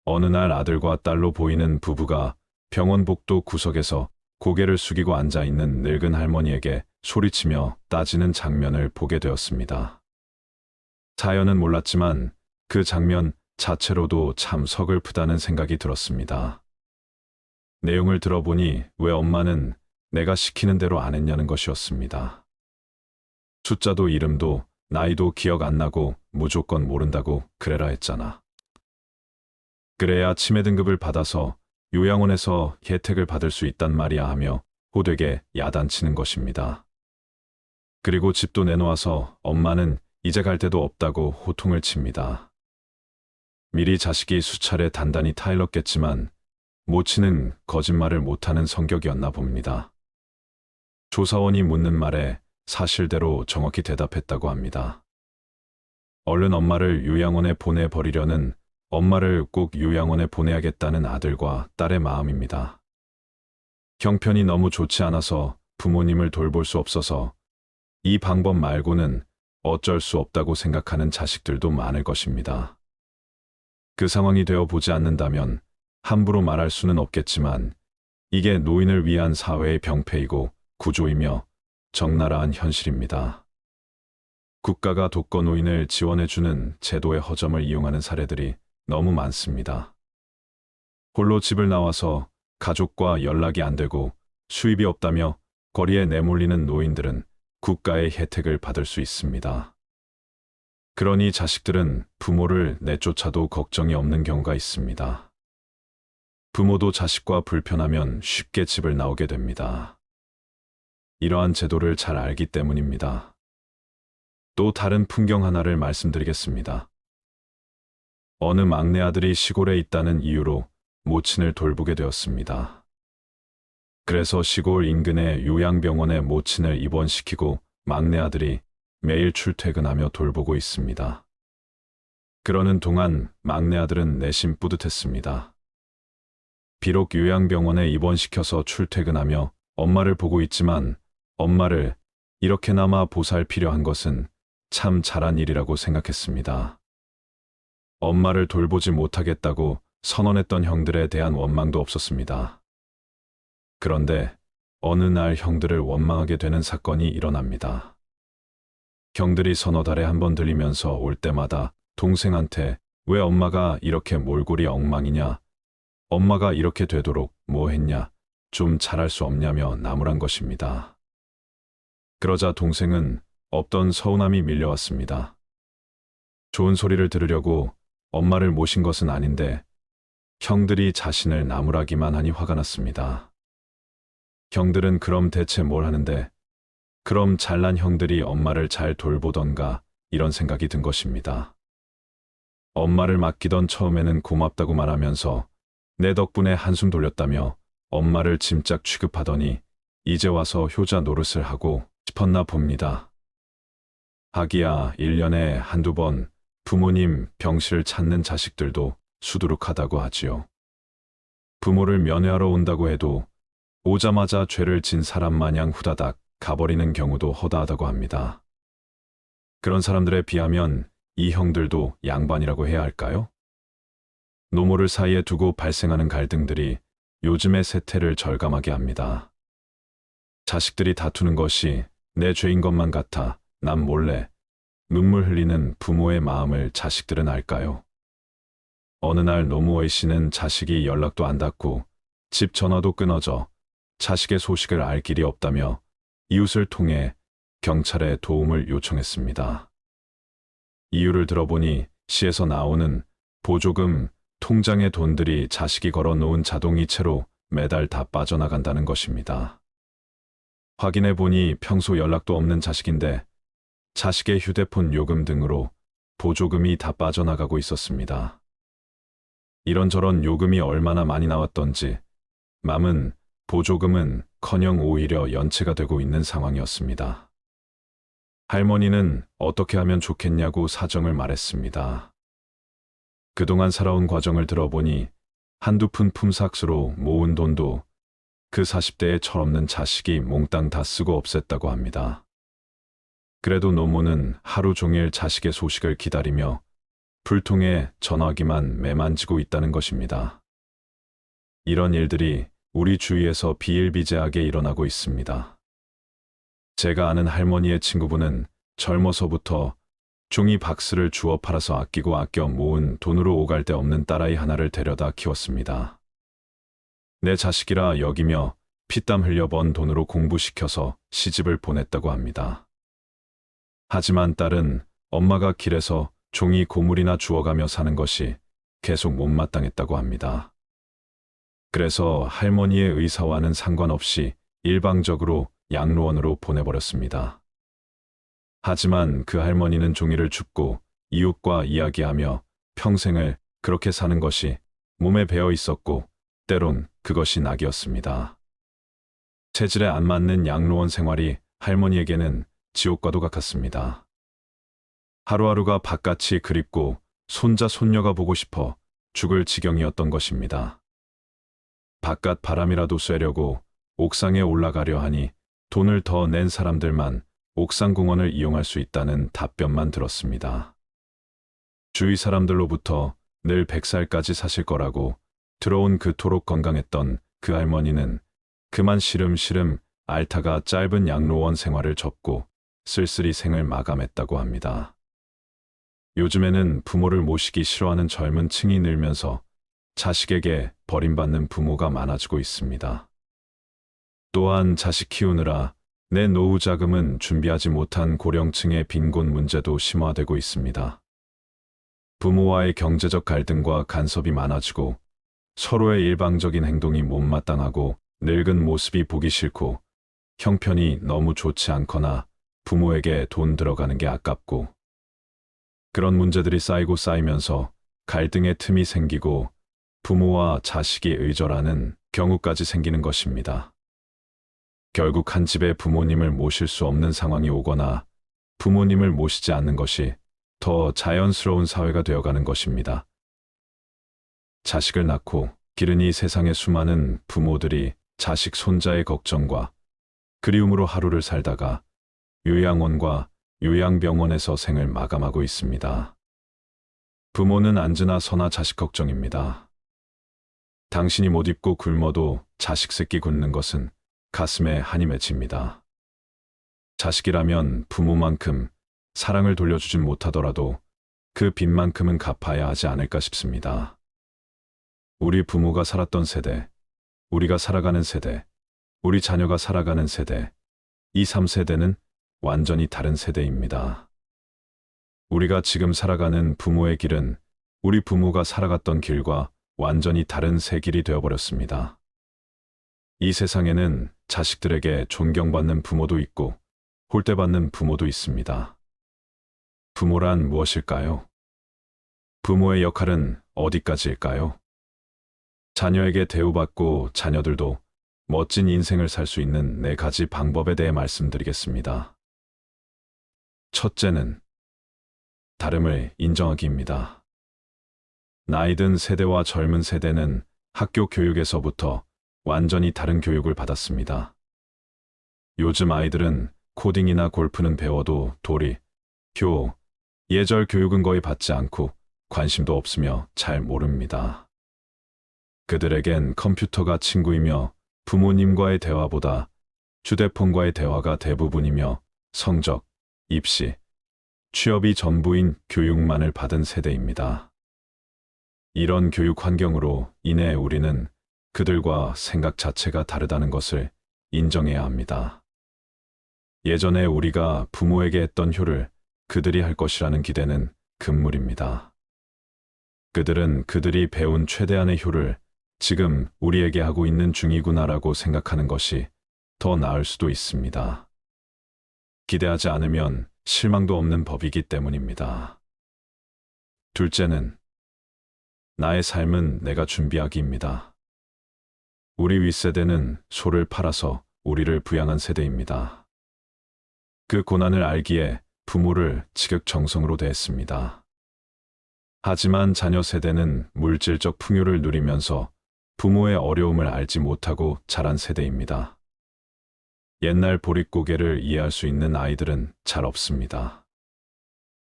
Speaker 1: 어느 날 아들과 딸로 보이는 부부가 병원 복도 구석에서 고개를 숙이고 앉아있는 늙은 할머니에게 소리치며 따지는 장면을 보게 되었습니다. 자연은 몰랐지만 그 장면 자체로도 참 서글프다는 생각이 들었습니다. 내용을 들어보니 왜 엄마는 내가 시키는 대로 안 했냐는 것이었습니다. 숫자도 이름도 나이도 기억 안 나고 무조건 모른다고 그래라 했잖아. 그래야 치매 등급을 받아서 요양원에서 혜택을 받을 수 있단 말이야 하며 호되게 야단치는 것입니다. 그리고 집도 내놓아서 엄마는 이제 갈 데도 없다고 호통을 칩니다. 미리 자식이 수차례 단단히 타일렀겠지만 모치는 거짓말을 못하는 성격이었나 봅니다. 조사원이 묻는 말에 사실대로 정확히 대답했다고 합니다. 얼른 엄마를 요양원에 보내버리려는 엄마를 꼭 요양원에 보내야겠다는 아들과 딸의 마음입니다. 형편이 너무 좋지 않아서 부모님을 돌볼 수 없어서 이 방법 말고는 어쩔 수 없다고 생각하는 자식들도 많을 것입니다. 그 상황이 되어 보지 않는다면 함부로 말할 수는 없겠지만 이게 노인을 위한 사회의 병폐이고 구조이며 적나라한 현실입니다. 국가가 독거노인을 지원해주는 제도의 허점을 이용하는 사례들이 너무 많습니다. 홀로 집을 나와서 가족과 연락이 안 되고 수입이 없다며 거리에 내몰리는 노인들은 국가의 혜택을 받을 수 있습니다. 그러니 자식들은 부모를 내쫓아도 걱정이 없는 경우가 있습니다. 부모도 자식과 불편하면 쉽게 집을 나오게 됩니다. 이러한 제도를 잘 알기 때문입니다. 또 다른 풍경 하나를 말씀드리겠습니다. 어느 막내 아들이 시골에 있다는 이유로 모친을 돌보게 되었습니다. 그래서 시골 인근의 요양병원에 모친을 입원시키고 막내 아들이 매일 출퇴근하며 돌보고 있습니다. 그러는 동안 막내 아들은 내심 뿌듯했습니다. 비록 요양병원에 입원시켜서 출퇴근하며 엄마를 보고 있지만 엄마를 이렇게나마 보살피려 한 것은 참 잘한 일이라고 생각했습니다. 엄마를 돌보지 못하겠다고 선언했던 형들에 대한 원망도 없었습니다. 그런데 어느 날 형들을 원망하게 되는 사건이 일어납니다. 형들이 서너 달에 한 번 들리면서 올 때마다 동생한테 왜 엄마가 이렇게 몰골이 엉망이냐, 엄마가 이렇게 되도록 뭐 했냐, 좀 잘할 수 없냐며 나무란 것입니다. 그러자 동생은 없던 서운함이 밀려왔습니다. 좋은 소리를 들으려고 엄마를 모신 것은 아닌데 형들이 자신을 나무라기만 하니 화가 났습니다. 형들은 그럼 대체 뭘 하는데, 그럼 잘난 형들이 엄마를 잘 돌보던가 이런 생각이 든 것입니다. 엄마를 맡기던 처음에는 고맙다고 말하면서 내 덕분에 한숨 돌렸다며 엄마를 짐짝 취급하더니 이제 와서 효자 노릇을 하고 싶었나 봅니다. 하기야 1년에 한두 번 부모님 병실을 찾는 자식들도 수두룩하다고 하지요. 부모를 면회하러 온다고 해도 오자마자 죄를 진 사람 마냥 후다닥 가버리는 경우도 허다하다고 합니다. 그런 사람들에 비하면 이 형들도 양반이라고 해야 할까요? 노모를 사이에 두고 발생하는 갈등들이 요즘의 세태를 절감하게 합니다. 자식들이 다투는 것이 내 죄인 것만 같아 남 몰래 눈물 흘리는 부모의 마음을 자식들은 알까요? 어느 날 노모 A씨는 자식이 연락도 안 닿고 집 전화도 끊어져 자식의 소식을 알 길이 없다며 이웃을 통해 경찰에 도움을 요청했습니다. 이유를 들어보니 시에서 나오는 보조금 통장의 돈들이 자식이 걸어놓은 자동이체로 매달 다 빠져나간다는 것입니다. 확인해보니 평소 연락도 없는 자식인데 자식의 휴대폰 요금 등으로 보조금이 다 빠져나가고 있었습니다. 이런저런 요금이 얼마나 많이 나왔던지 맘은 보조금은커녕 오히려 연체가 되고 있는 상황이었습니다. 할머니는 어떻게 하면 좋겠냐고 사정을 말했습니다. 그동안 살아온 과정을 들어보니 한두 푼 품삯으로 모은 돈도 그 40대에 철없는 자식이 몽땅 다 쓰고 없앴다고 합니다. 그래도 노모는 하루 종일 자식의 소식을 기다리며 불통에 전화기만 매만지고 있다는 것입니다. 이런 일들이 우리 주위에서 비일비재하게 일어나고 있습니다. 제가 아는 할머니의 친구분은 젊어서부터 종이 박스를 주워 팔아서 아끼고 아껴 모은 돈으로 오갈 데 없는 딸아이 하나를 데려다 키웠습니다. 내 자식이라 여기며 피땀 흘려 번 돈으로 공부시켜서 시집을 보냈다고 합니다. 하지만 딸은 엄마가 길에서 종이 고물이나 주워가며 사는 것이 계속 못마땅했다고 합니다. 그래서 할머니의 의사와는 상관없이 일방적으로 양로원으로 보내버렸습니다. 하지만 그 할머니는 종이를 줍고 이웃과 이야기하며 평생을 그렇게 사는 것이 몸에 배어 있었고 때론 그것이 낙이었습니다. 체질에 안 맞는 양로원 생활이 할머니에게는 지옥과도 같았습니다. 하루하루가 바깥이 그립고 손자 손녀가 보고 싶어 죽을 지경이었던 것입니다. 바깥 바람이라도 쐬려고 옥상에 올라가려 하니 돈을 더 낸 사람들만 옥상 공원을 이용할 수 있다는 답변만 들었습니다. 주위 사람들로부터 늘 100살까지 사실 거라고 들어온 그토록 건강했던 그 할머니는 그만 시름시름 알타가 짧은 양로원 생활을 접고 쓸쓸히 생을 마감했다고 합니다. 요즘에는 부모를 모시기 싫어하는 젊은 층이 늘면서 자식에게 버림받는 부모가 많아지고 있습니다. 또한 자식 키우느라 내 노후 자금은 준비하지 못한 고령층의 빈곤 문제도 심화되고 있습니다. 부모와의 경제적 갈등과 간섭이 많아지고 서로의 일방적인 행동이 못마땅하고 늙은 모습이 보기 싫고 형편이 너무 좋지 않거나 부모에게 돈 들어가는 게 아깝고 그런 문제들이 쌓이고 쌓이면서 갈등의 틈이 생기고 부모와 자식이 의절하는 경우까지 생기는 것입니다. 결국 한 집에 부모님을 모실 수 없는 상황이 오거나 부모님을 모시지 않는 것이 더 자연스러운 사회가 되어가는 것입니다. 자식을 낳고 기른 이 세상의 수많은 부모들이 자식 손자의 걱정과 그리움으로 하루를 살다가 요양원과 요양병원에서 생을 마감하고 있습니다. 부모는 앉으나 서나 자식 걱정입니다. 당신이 못 입고 굶어도 자식 새끼 굶는 것은 가슴에 한이 맺힙니다. 자식이라면 부모만큼 사랑을 돌려주진 못하더라도 그 빚만큼은 갚아야 하지 않을까 싶습니다. 우리 부모가 살았던 세대, 우리가 살아가는 세대, 우리 자녀가 살아가는 세대, 이 3세대는 완전히 다른 세대입니다. 우리가 지금 살아가는 부모의 길은 우리 부모가 살아갔던 길과 완전히 다른 새 길이 되어버렸습니다. 이 세상에는 자식들에게 존경받는 부모도 있고 홀대받는 부모도 있습니다. 부모란 무엇일까요? 부모의 역할은 어디까지일까요? 자녀에게 대우받고 자녀들도 멋진 인생을 살 수 있는 4가지 방법에 대해 말씀드리겠습니다. 첫째는 다름을 인정하기입니다. 나이든 세대와 젊은 세대는 학교 교육에서부터 완전히 다른 교육을 받았습니다. 요즘 아이들은 코딩이나 골프는 배워도 도리, 효, 예절 교육은 거의 받지 않고 관심도 없으며 잘 모릅니다. 그들에겐 컴퓨터가 친구이며 부모님과의 대화보다 휴대폰과의 대화가 대부분이며 성적, 입시, 취업이 전부인 교육만을 받은 세대입니다. 이런 교육 환경으로 인해 우리는 그들과 생각 자체가 다르다는 것을 인정해야 합니다. 예전에 우리가 부모에게 했던 효를 그들이 할 것이라는 기대는 금물입니다. 그들은 그들이 배운 최대한의 효를 지금 우리에게 하고 있는 중이구나라고 생각하는 것이 더 나을 수도 있습니다. 기대하지 않으면 실망도 없는 법이기 때문입니다. 둘째는 나의 삶은 내가 준비하기입니다. 우리 윗세대는 소를 팔아서 우리를 부양한 세대입니다. 그 고난을 알기에 부모를 지극정성으로 대했습니다. 하지만 자녀 세대는 물질적 풍요를 누리면서 부모의 어려움을 알지 못하고 자란 세대입니다. 옛날 보릿고개를 이해할 수 있는 아이들은 잘 없습니다.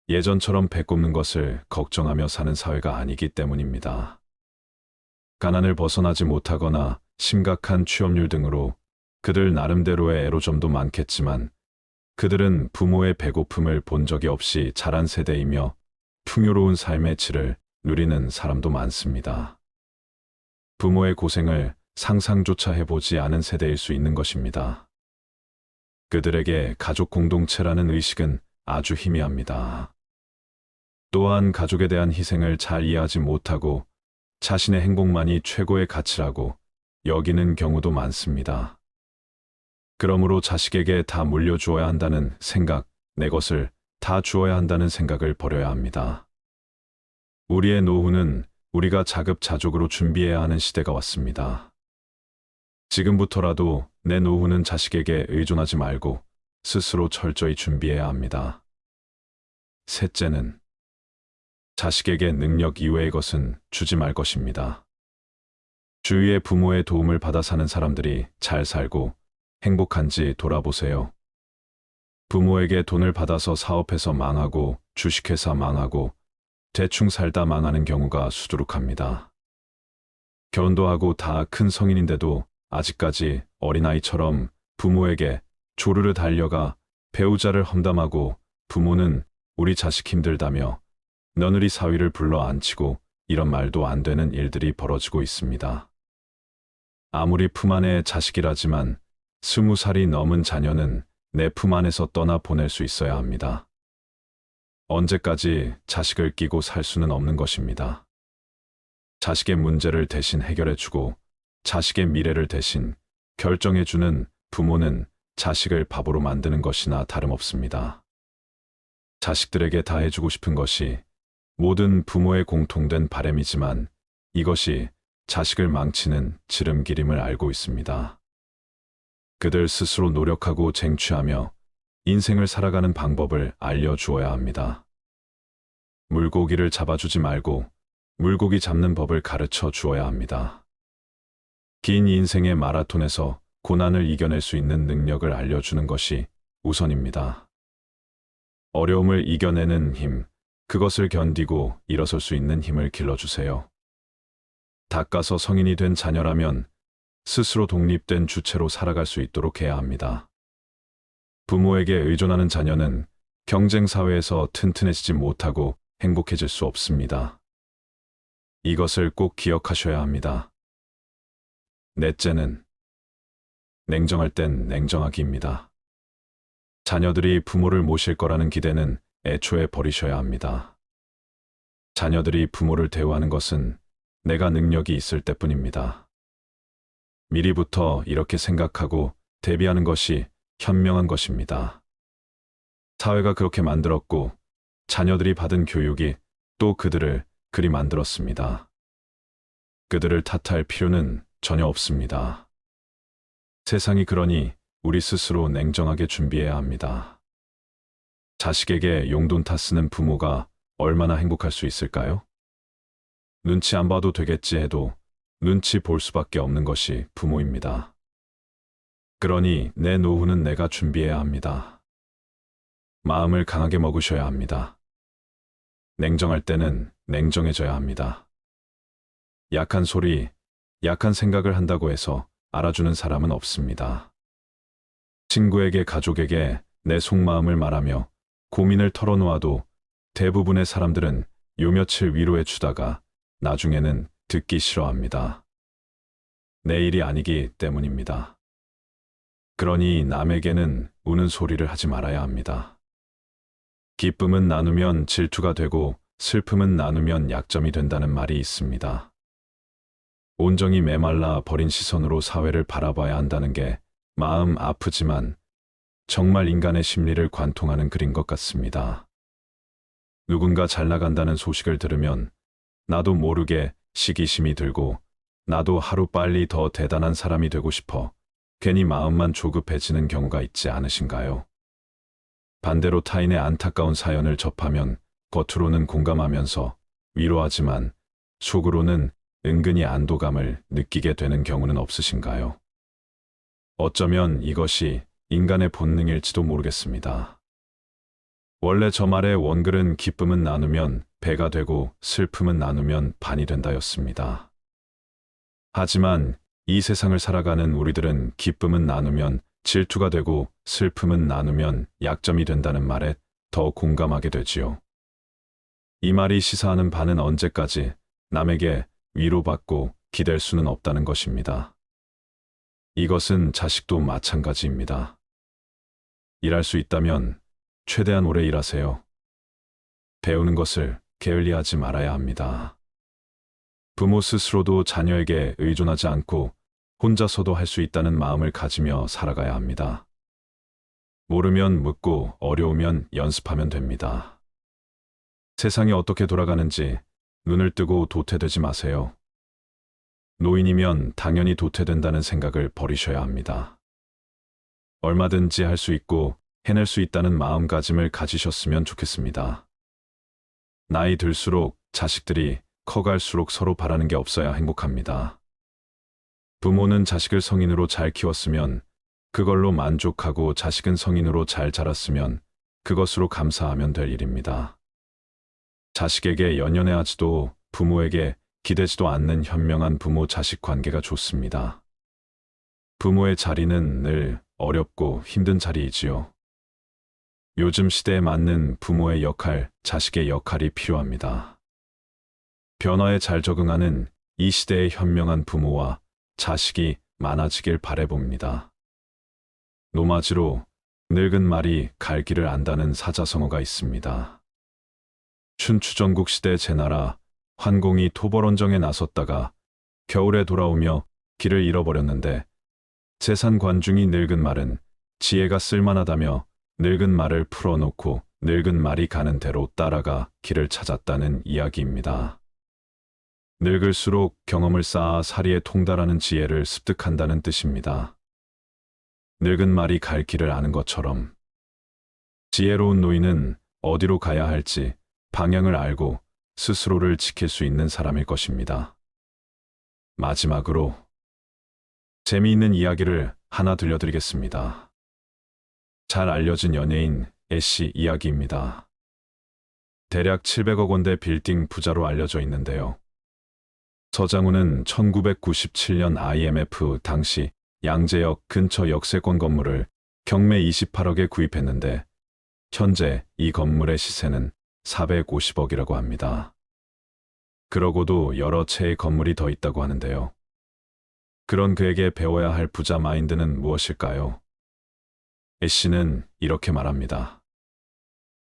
Speaker 1: 예전처럼 배 꼽는 것을 걱정하며 사는 사회가 아니기 때문입니다. 가난을 벗어나지 못하거나 심각한 취업률 등으로 그들 나름대로의 애로점도 많겠지만 그들은 부모의 배고픔을 본 적이 없이 자란 세대이며 풍요로운 삶의 질을 누리는 사람도 많습니다. 부모의 고생을 상상조차 해보지 않은 세대일 수 있는 것입니다. 그들에게 가족 공동체라는 의식은 아주 희미합니다. 또한 가족에 대한 희생을 잘 이해하지 못하고 자신의 행복만이 최고의 가치라고 여기는 경우도 많습니다. 그러므로 자식에게 다 물려주어야 한다는 생각, 내 것을 다 주어야 한다는 생각을 버려야 합니다. 우리의 노후는 우리가 자급자족으로 준비해야 하는 시대가 왔습니다. 지금부터라도 내 노후는 자식에게 의존하지 말고 스스로 철저히 준비해야 합니다. 셋째는 자식에게 능력 이외의 것은 주지 말 것입니다. 주위의 부모의 도움을 받아 사는 사람들이 잘 살고 행복한지 돌아보세요. 부모에게 돈을 받아서 사업해서 망하고 주식회사 망하고 대충 살다 망하는 경우가 수두룩합니다. 결혼도 하고 다 큰 성인인데도 아직까지 어린아이처럼 부모에게 조르르 달려가 배우자를 험담하고 부모는 우리 자식 힘들다며 며느리 사위를 불러 앉히고 이런 말도 안 되는 일들이 벌어지고 있습니다. 아무리 품 안의 자식이라지만 20살이 넘은 자녀는 내 품 안에서 떠나 보낼 수 있어야 합니다. 언제까지 자식을 끼고 살 수는 없는 것입니다. 자식의 문제를 대신 해결해주고 자식의 미래를 대신 결정해주는 부모는 자식을 바보로 만드는 것이나 다름없습니다. 자식들에게 다 해주고 싶은 것이 모든 부모의 공통된 바람이지만 이것이 자식을 망치는 지름길임을 알고 있습니다. 그들 스스로 노력하고 쟁취하며 인생을 살아가는 방법을 알려주어야 합니다. 물고기를 잡아주지 말고 물고기 잡는 법을 가르쳐 주어야 합니다. 긴 인생의 마라톤에서 고난을 이겨낼 수 있는 능력을 알려주는 것이 우선입니다. 어려움을 이겨내는 힘, 그것을 견디고 일어설 수 있는 힘을 길러주세요. 닦아서 성인이 된 자녀라면 스스로 독립된 주체로 살아갈 수 있도록 해야 합니다. 부모에게 의존하는 자녀는 경쟁사회에서 튼튼해지지 못하고 행복해질 수 없습니다. 이것을 꼭 기억하셔야 합니다. 넷째는 냉정할 땐 냉정하기입니다. 자녀들이 부모를 모실 거라는 기대는 애초에 버리셔야 합니다. 자녀들이 부모를 대우하는 것은 내가 능력이 있을 때뿐입니다. 미리부터 이렇게 생각하고 대비하는 것이 현명한 것입니다. 사회가 그렇게 만들었고 자녀들이 받은 교육이 또 그들을 그리 만들었습니다. 그들을 탓할 필요는 전혀 없습니다. 세상이 그러니 우리 스스로 냉정하게 준비해야 합니다. 자식에게 용돈 타 쓰는 부모가 얼마나 행복할 수 있을까요? 눈치 안 봐도 되겠지 해도 눈치 볼 수밖에 없는 것이 부모입니다. 그러니 내 노후는 내가 준비해야 합니다. 마음을 강하게 먹으셔야 합니다. 냉정할 때는 냉정해져야 합니다. 약한 소리, 약한 생각을 한다고 해서 알아주는 사람은 없습니다. 친구에게, 가족에게 내 속마음을 말하며 고민을 털어놓아도 대부분의 사람들은 요 며칠 위로해 주다가 나중에는 듣기 싫어합니다. 내 일이 아니기 때문입니다. 그러니 남에게는 우는 소리를 하지 말아야 합니다. 기쁨은 나누면 질투가 되고 슬픔은 나누면 약점이 된다는 말이 있습니다. 온전히 메말라 버린 시선으로 사회를 바라봐야 한다는 게 마음 아프지만 정말 인간의 심리를 관통하는 글인 것 같습니다. 누군가 잘 나간다는 소식을 들으면 나도 모르게 시기심이 들고 나도 하루빨리 더 대단한 사람이 되고 싶어 괜히 마음만 조급해지는 경우가 있지 않으신가요? 반대로 타인의 안타까운 사연을 접하면 겉으로는 공감하면서 위로하지만 속으로는 은근히 안도감을 느끼게 되는 경우는 없으신가요? 어쩌면 이것이 인간의 본능일지도 모르겠습니다. 원래 저 말의 원글은 기쁨은 나누면 배가 되고 슬픔은 나누면 반이 된다였습니다. 하지만 이 세상을 살아가는 우리들은 기쁨은 나누면 질투가 되고 슬픔은 나누면 약점이 된다는 말에 더 공감하게 되지요. 이 말이 시사하는 바는 언제까지 남에게 위로받고 기댈 수는 없다는 것입니다. 이것은 자식도 마찬가지입니다. 일할 수 있다면 최대한 오래 일하세요. 배우는 것을 게을리하지 말아야 합니다. 부모 스스로도 자녀에게 의존하지 않고 혼자서도 할 수 있다는 마음을 가지며 살아가야 합니다. 모르면 묻고 어려우면 연습하면 됩니다. 세상이 어떻게 돌아가는지 눈을 뜨고 도태되지 마세요. 노인이면 당연히 도태된다는 생각을 버리셔야 합니다. 얼마든지 할 수 있고 해낼 수 있다는 마음가짐을 가지셨으면 좋겠습니다. 나이 들수록 자식들이 커갈수록 서로 바라는 게 없어야 행복합니다. 부모는 자식을 성인으로 잘 키웠으면 그걸로 만족하고 자식은 성인으로 잘 자랐으면 그것으로 감사하면 될 일입니다. 자식에게 연연해하지도 부모에게 기대지도 않는 현명한 부모-자식 관계가 좋습니다. 부모의 자리는 늘 어렵고 힘든 자리이지요. 요즘 시대에 맞는 부모의 역할, 자식의 역할이 필요합니다. 변화에 잘 적응하는 이 시대의 현명한 부모와 자식이 많아지길 바라봅니다. 노마지로 늙은 말이 갈 길을 안다는 사자성어가 있습니다. 춘추전국 시대 제나라 환공이 토벌원정에 나섰다가 겨울에 돌아오며 길을 잃어버렸는데 재산 관중이 늙은 말은 지혜가 쓸만하다며 늙은 말을 풀어놓고 늙은 말이 가는 대로 따라가 길을 찾았다는 이야기입니다. 늙을수록 경험을 쌓아 사리에 통달하는 지혜를 습득한다는 뜻입니다. 늙은 말이 갈 길을 아는 것처럼 지혜로운 노인은 어디로 가야 할지 방향을 알고 스스로를 지킬 수 있는 사람일 것입니다. 마지막으로 재미있는 이야기를 하나 들려드리겠습니다. 잘 알려진 연예인 애씨 이야기입니다. 대략 700억 원대 빌딩 부자로 알려져 있는데요. 서장훈은 1997년 IMF 당시 양재역 근처 역세권 건물을 경매 28억에 구입했는데 현재 이 건물의 시세는 450억이라고 합니다. 그러고도 여러 채의 건물이 더 있다고 하는데요. 그런 그에게 배워야 할 부자 마인드는 무엇일까요? 애씨는 이렇게 말합니다.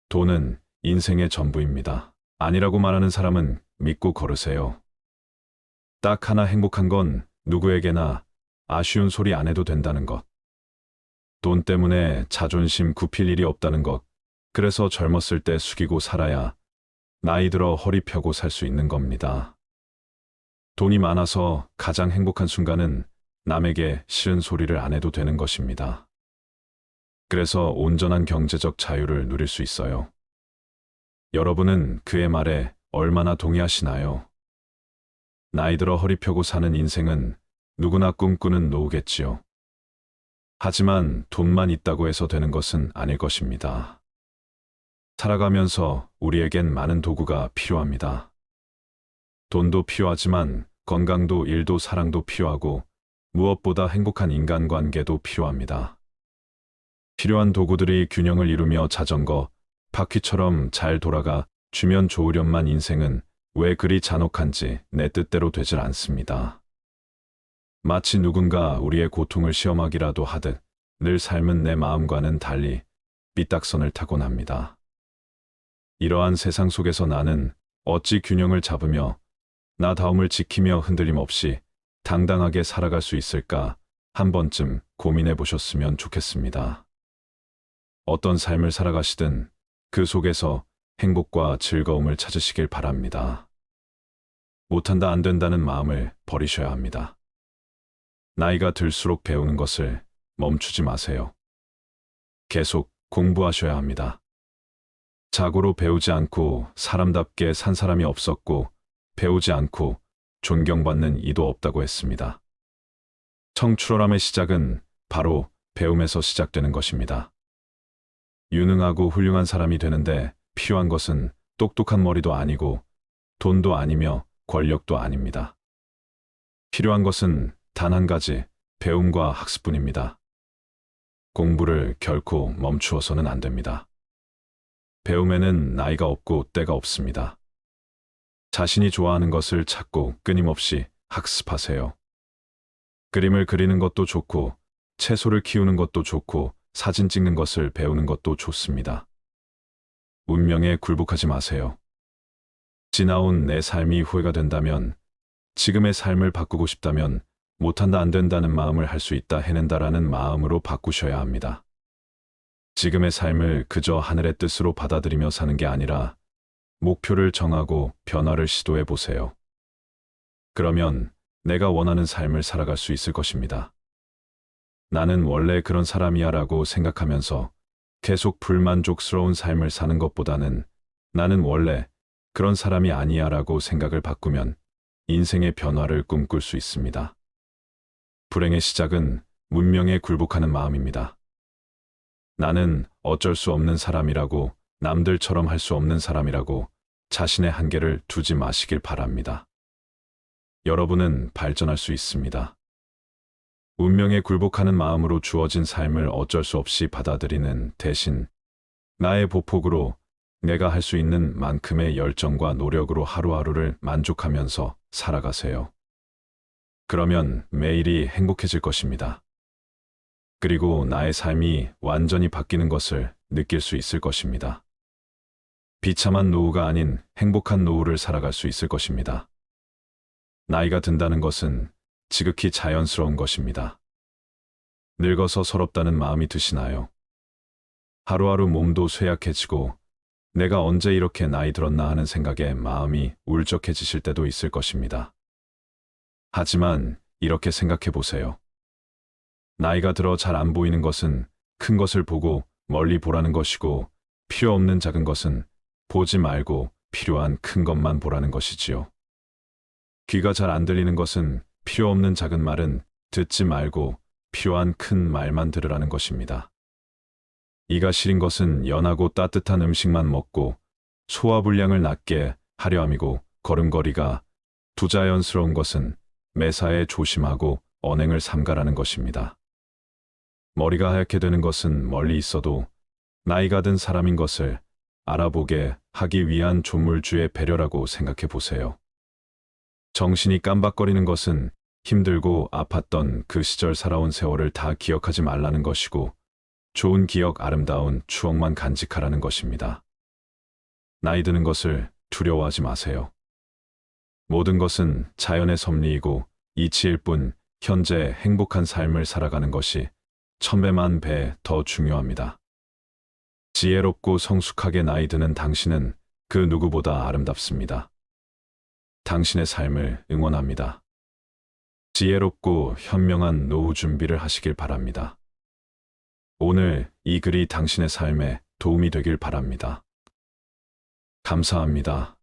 Speaker 1: 돈은 인생의 전부입니다. 아니라고 말하는 사람은 믿고 걸으세요. 딱 하나 행복한 건 누구에게나 아쉬운 소리 안 해도 된다는 것. 돈 때문에 자존심 굽힐 일이 없다는 것. 그래서 젊었을 때 숙이고 살아야 나이 들어 허리 펴고 살 수 있는 겁니다. 돈이 많아서 가장 행복한 순간은 남에게 싫은 소리를 안 해도 되는 것입니다. 그래서 온전한 경제적 자유를 누릴 수 있어요. 여러분은 그의 말에 얼마나 동의하시나요? 나이 들어 허리 펴고 사는 인생은 누구나 꿈꾸는 노후겠지요. 하지만 돈만 있다고 해서 되는 것은 아닐 것입니다. 살아가면서 우리에겐 많은 도구가 필요합니다. 돈도 필요하지만 건강도 일도 사랑도 필요하고 무엇보다 행복한 인간관계도 필요합니다. 필요한 도구들이 균형을 이루며 자전거, 바퀴처럼 잘 돌아가 주면 좋으련만 인생은 왜 그리 잔혹한지 내 뜻대로 되질 않습니다. 마치 누군가 우리의 고통을 시험하기라도 하듯 늘 삶은 내 마음과는 달리 삐딱선을 타곤 합니다. 이러한 세상 속에서 나는 어찌 균형을 잡으며 나다움을 지키며 흔들림 없이 당당하게 살아갈 수 있을까 한 번쯤 고민해 보셨으면 좋겠습니다. 어떤 삶을 살아가시든 그 속에서 행복과 즐거움을 찾으시길 바랍니다. 못한다 안 된다는 마음을 버리셔야 합니다. 나이가 들수록 배우는 것을 멈추지 마세요. 계속 공부하셔야 합니다. 자고로 배우지 않고 사람답게 산 사람이 없었고 배우지 않고 존경받는 이도 없다고 했습니다. 청출어람의 시작은 바로 배움에서 시작되는 것입니다. 유능하고 훌륭한 사람이 되는데 필요한 것은 똑똑한 머리도 아니고 돈도 아니며 권력도 아닙니다. 필요한 것은 단 한 가지, 배움과 학습뿐입니다. 공부를 결코 멈추어서는 안 됩니다. 배움에는 나이가 없고 때가 없습니다. 자신이 좋아하는 것을 찾고 끊임없이 학습하세요. 그림을 그리는 것도 좋고, 채소를 키우는 것도 좋고, 사진 찍는 것을 배우는 것도 좋습니다. 운명에 굴복하지 마세요. 지나온 내 삶이 후회가 된다면, 지금의 삶을 바꾸고 싶다면, 못한다 안 된다는 마음을 할 수 있다 해낸다라는 마음으로 바꾸셔야 합니다. 지금의 삶을 그저 하늘의 뜻으로 받아들이며 사는 게 아니라 목표를 정하고 변화를 시도해 보세요. 그러면 내가 원하는 삶을 살아갈 수 있을 것입니다. 나는 원래 그런 사람이야 라고 생각하면서 계속 불만족스러운 삶을 사는 것보다는 나는 원래 그런 사람이 아니야 라고 생각을 바꾸면 인생의 변화를 꿈꿀 수 있습니다. 불행의 시작은 문명에 굴복하는 마음입니다. 나는 어쩔 수 없는 사람이라고, 남들처럼 할 수 없는 사람이라고 자신의 한계를 두지 마시길 바랍니다. 여러분은 발전할 수 있습니다. 운명에 굴복하는 마음으로 주어진 삶을 어쩔 수 없이 받아들이는 대신 나의 보폭으로 내가 할 수 있는 만큼의 열정과 노력으로 하루하루를 만족하면서 살아가세요. 그러면 매일이 행복해질 것입니다. 그리고 나의 삶이 완전히 바뀌는 것을 느낄 수 있을 것입니다. 비참한 노후가 아닌 행복한 노후를 살아갈 수 있을 것입니다. 나이가 든다는 것은 지극히 자연스러운 것입니다. 늙어서 서럽다는 마음이 드시나요? 하루하루 몸도 쇠약해지고 내가 언제 이렇게 나이 들었나 하는 생각에 마음이 울적해지실 때도 있을 것입니다. 하지만 이렇게 생각해 보세요. 나이가 들어 잘 안 보이는 것은 큰 것을 보고 멀리 보라는 것이고 필요 없는 작은 것은 보지 말고 필요한 큰 것만 보라는 것이지요. 귀가 잘 안 들리는 것은 필요 없는 작은 말은 듣지 말고 필요한 큰 말만 들으라는 것입니다. 이가 시린 것은 연하고 따뜻한 음식만 먹고 소화불량을 낫게 하려 함이고 걸음걸이가 부자연스러운 것은 매사에 조심하고 언행을 삼가라는 것입니다. 머리가 하얗게 되는 것은 멀리 있어도 나이가 든 사람인 것을 알아보게 하기 위한 조물주의 배려라고 생각해 보세요. 정신이 깜박거리는 것은 힘들고 아팠던 그 시절 살아온 세월을 다 기억하지 말라는 것이고 좋은 기억, 아름다운 추억만 간직하라는 것입니다. 나이 드는 것을 두려워하지 마세요. 모든 것은 자연의 섭리이고 이치일 뿐 현재 행복한 삶을 살아가는 것이 천배만 배 더 중요합니다. 지혜롭고 성숙하게 나이 드는 당신은 그 누구보다 아름답습니다. 당신의 삶을 응원합니다. 지혜롭고 현명한 노후 준비를 하시길 바랍니다. 오늘 이 글이 당신의 삶에 도움이 되길 바랍니다. 감사합니다.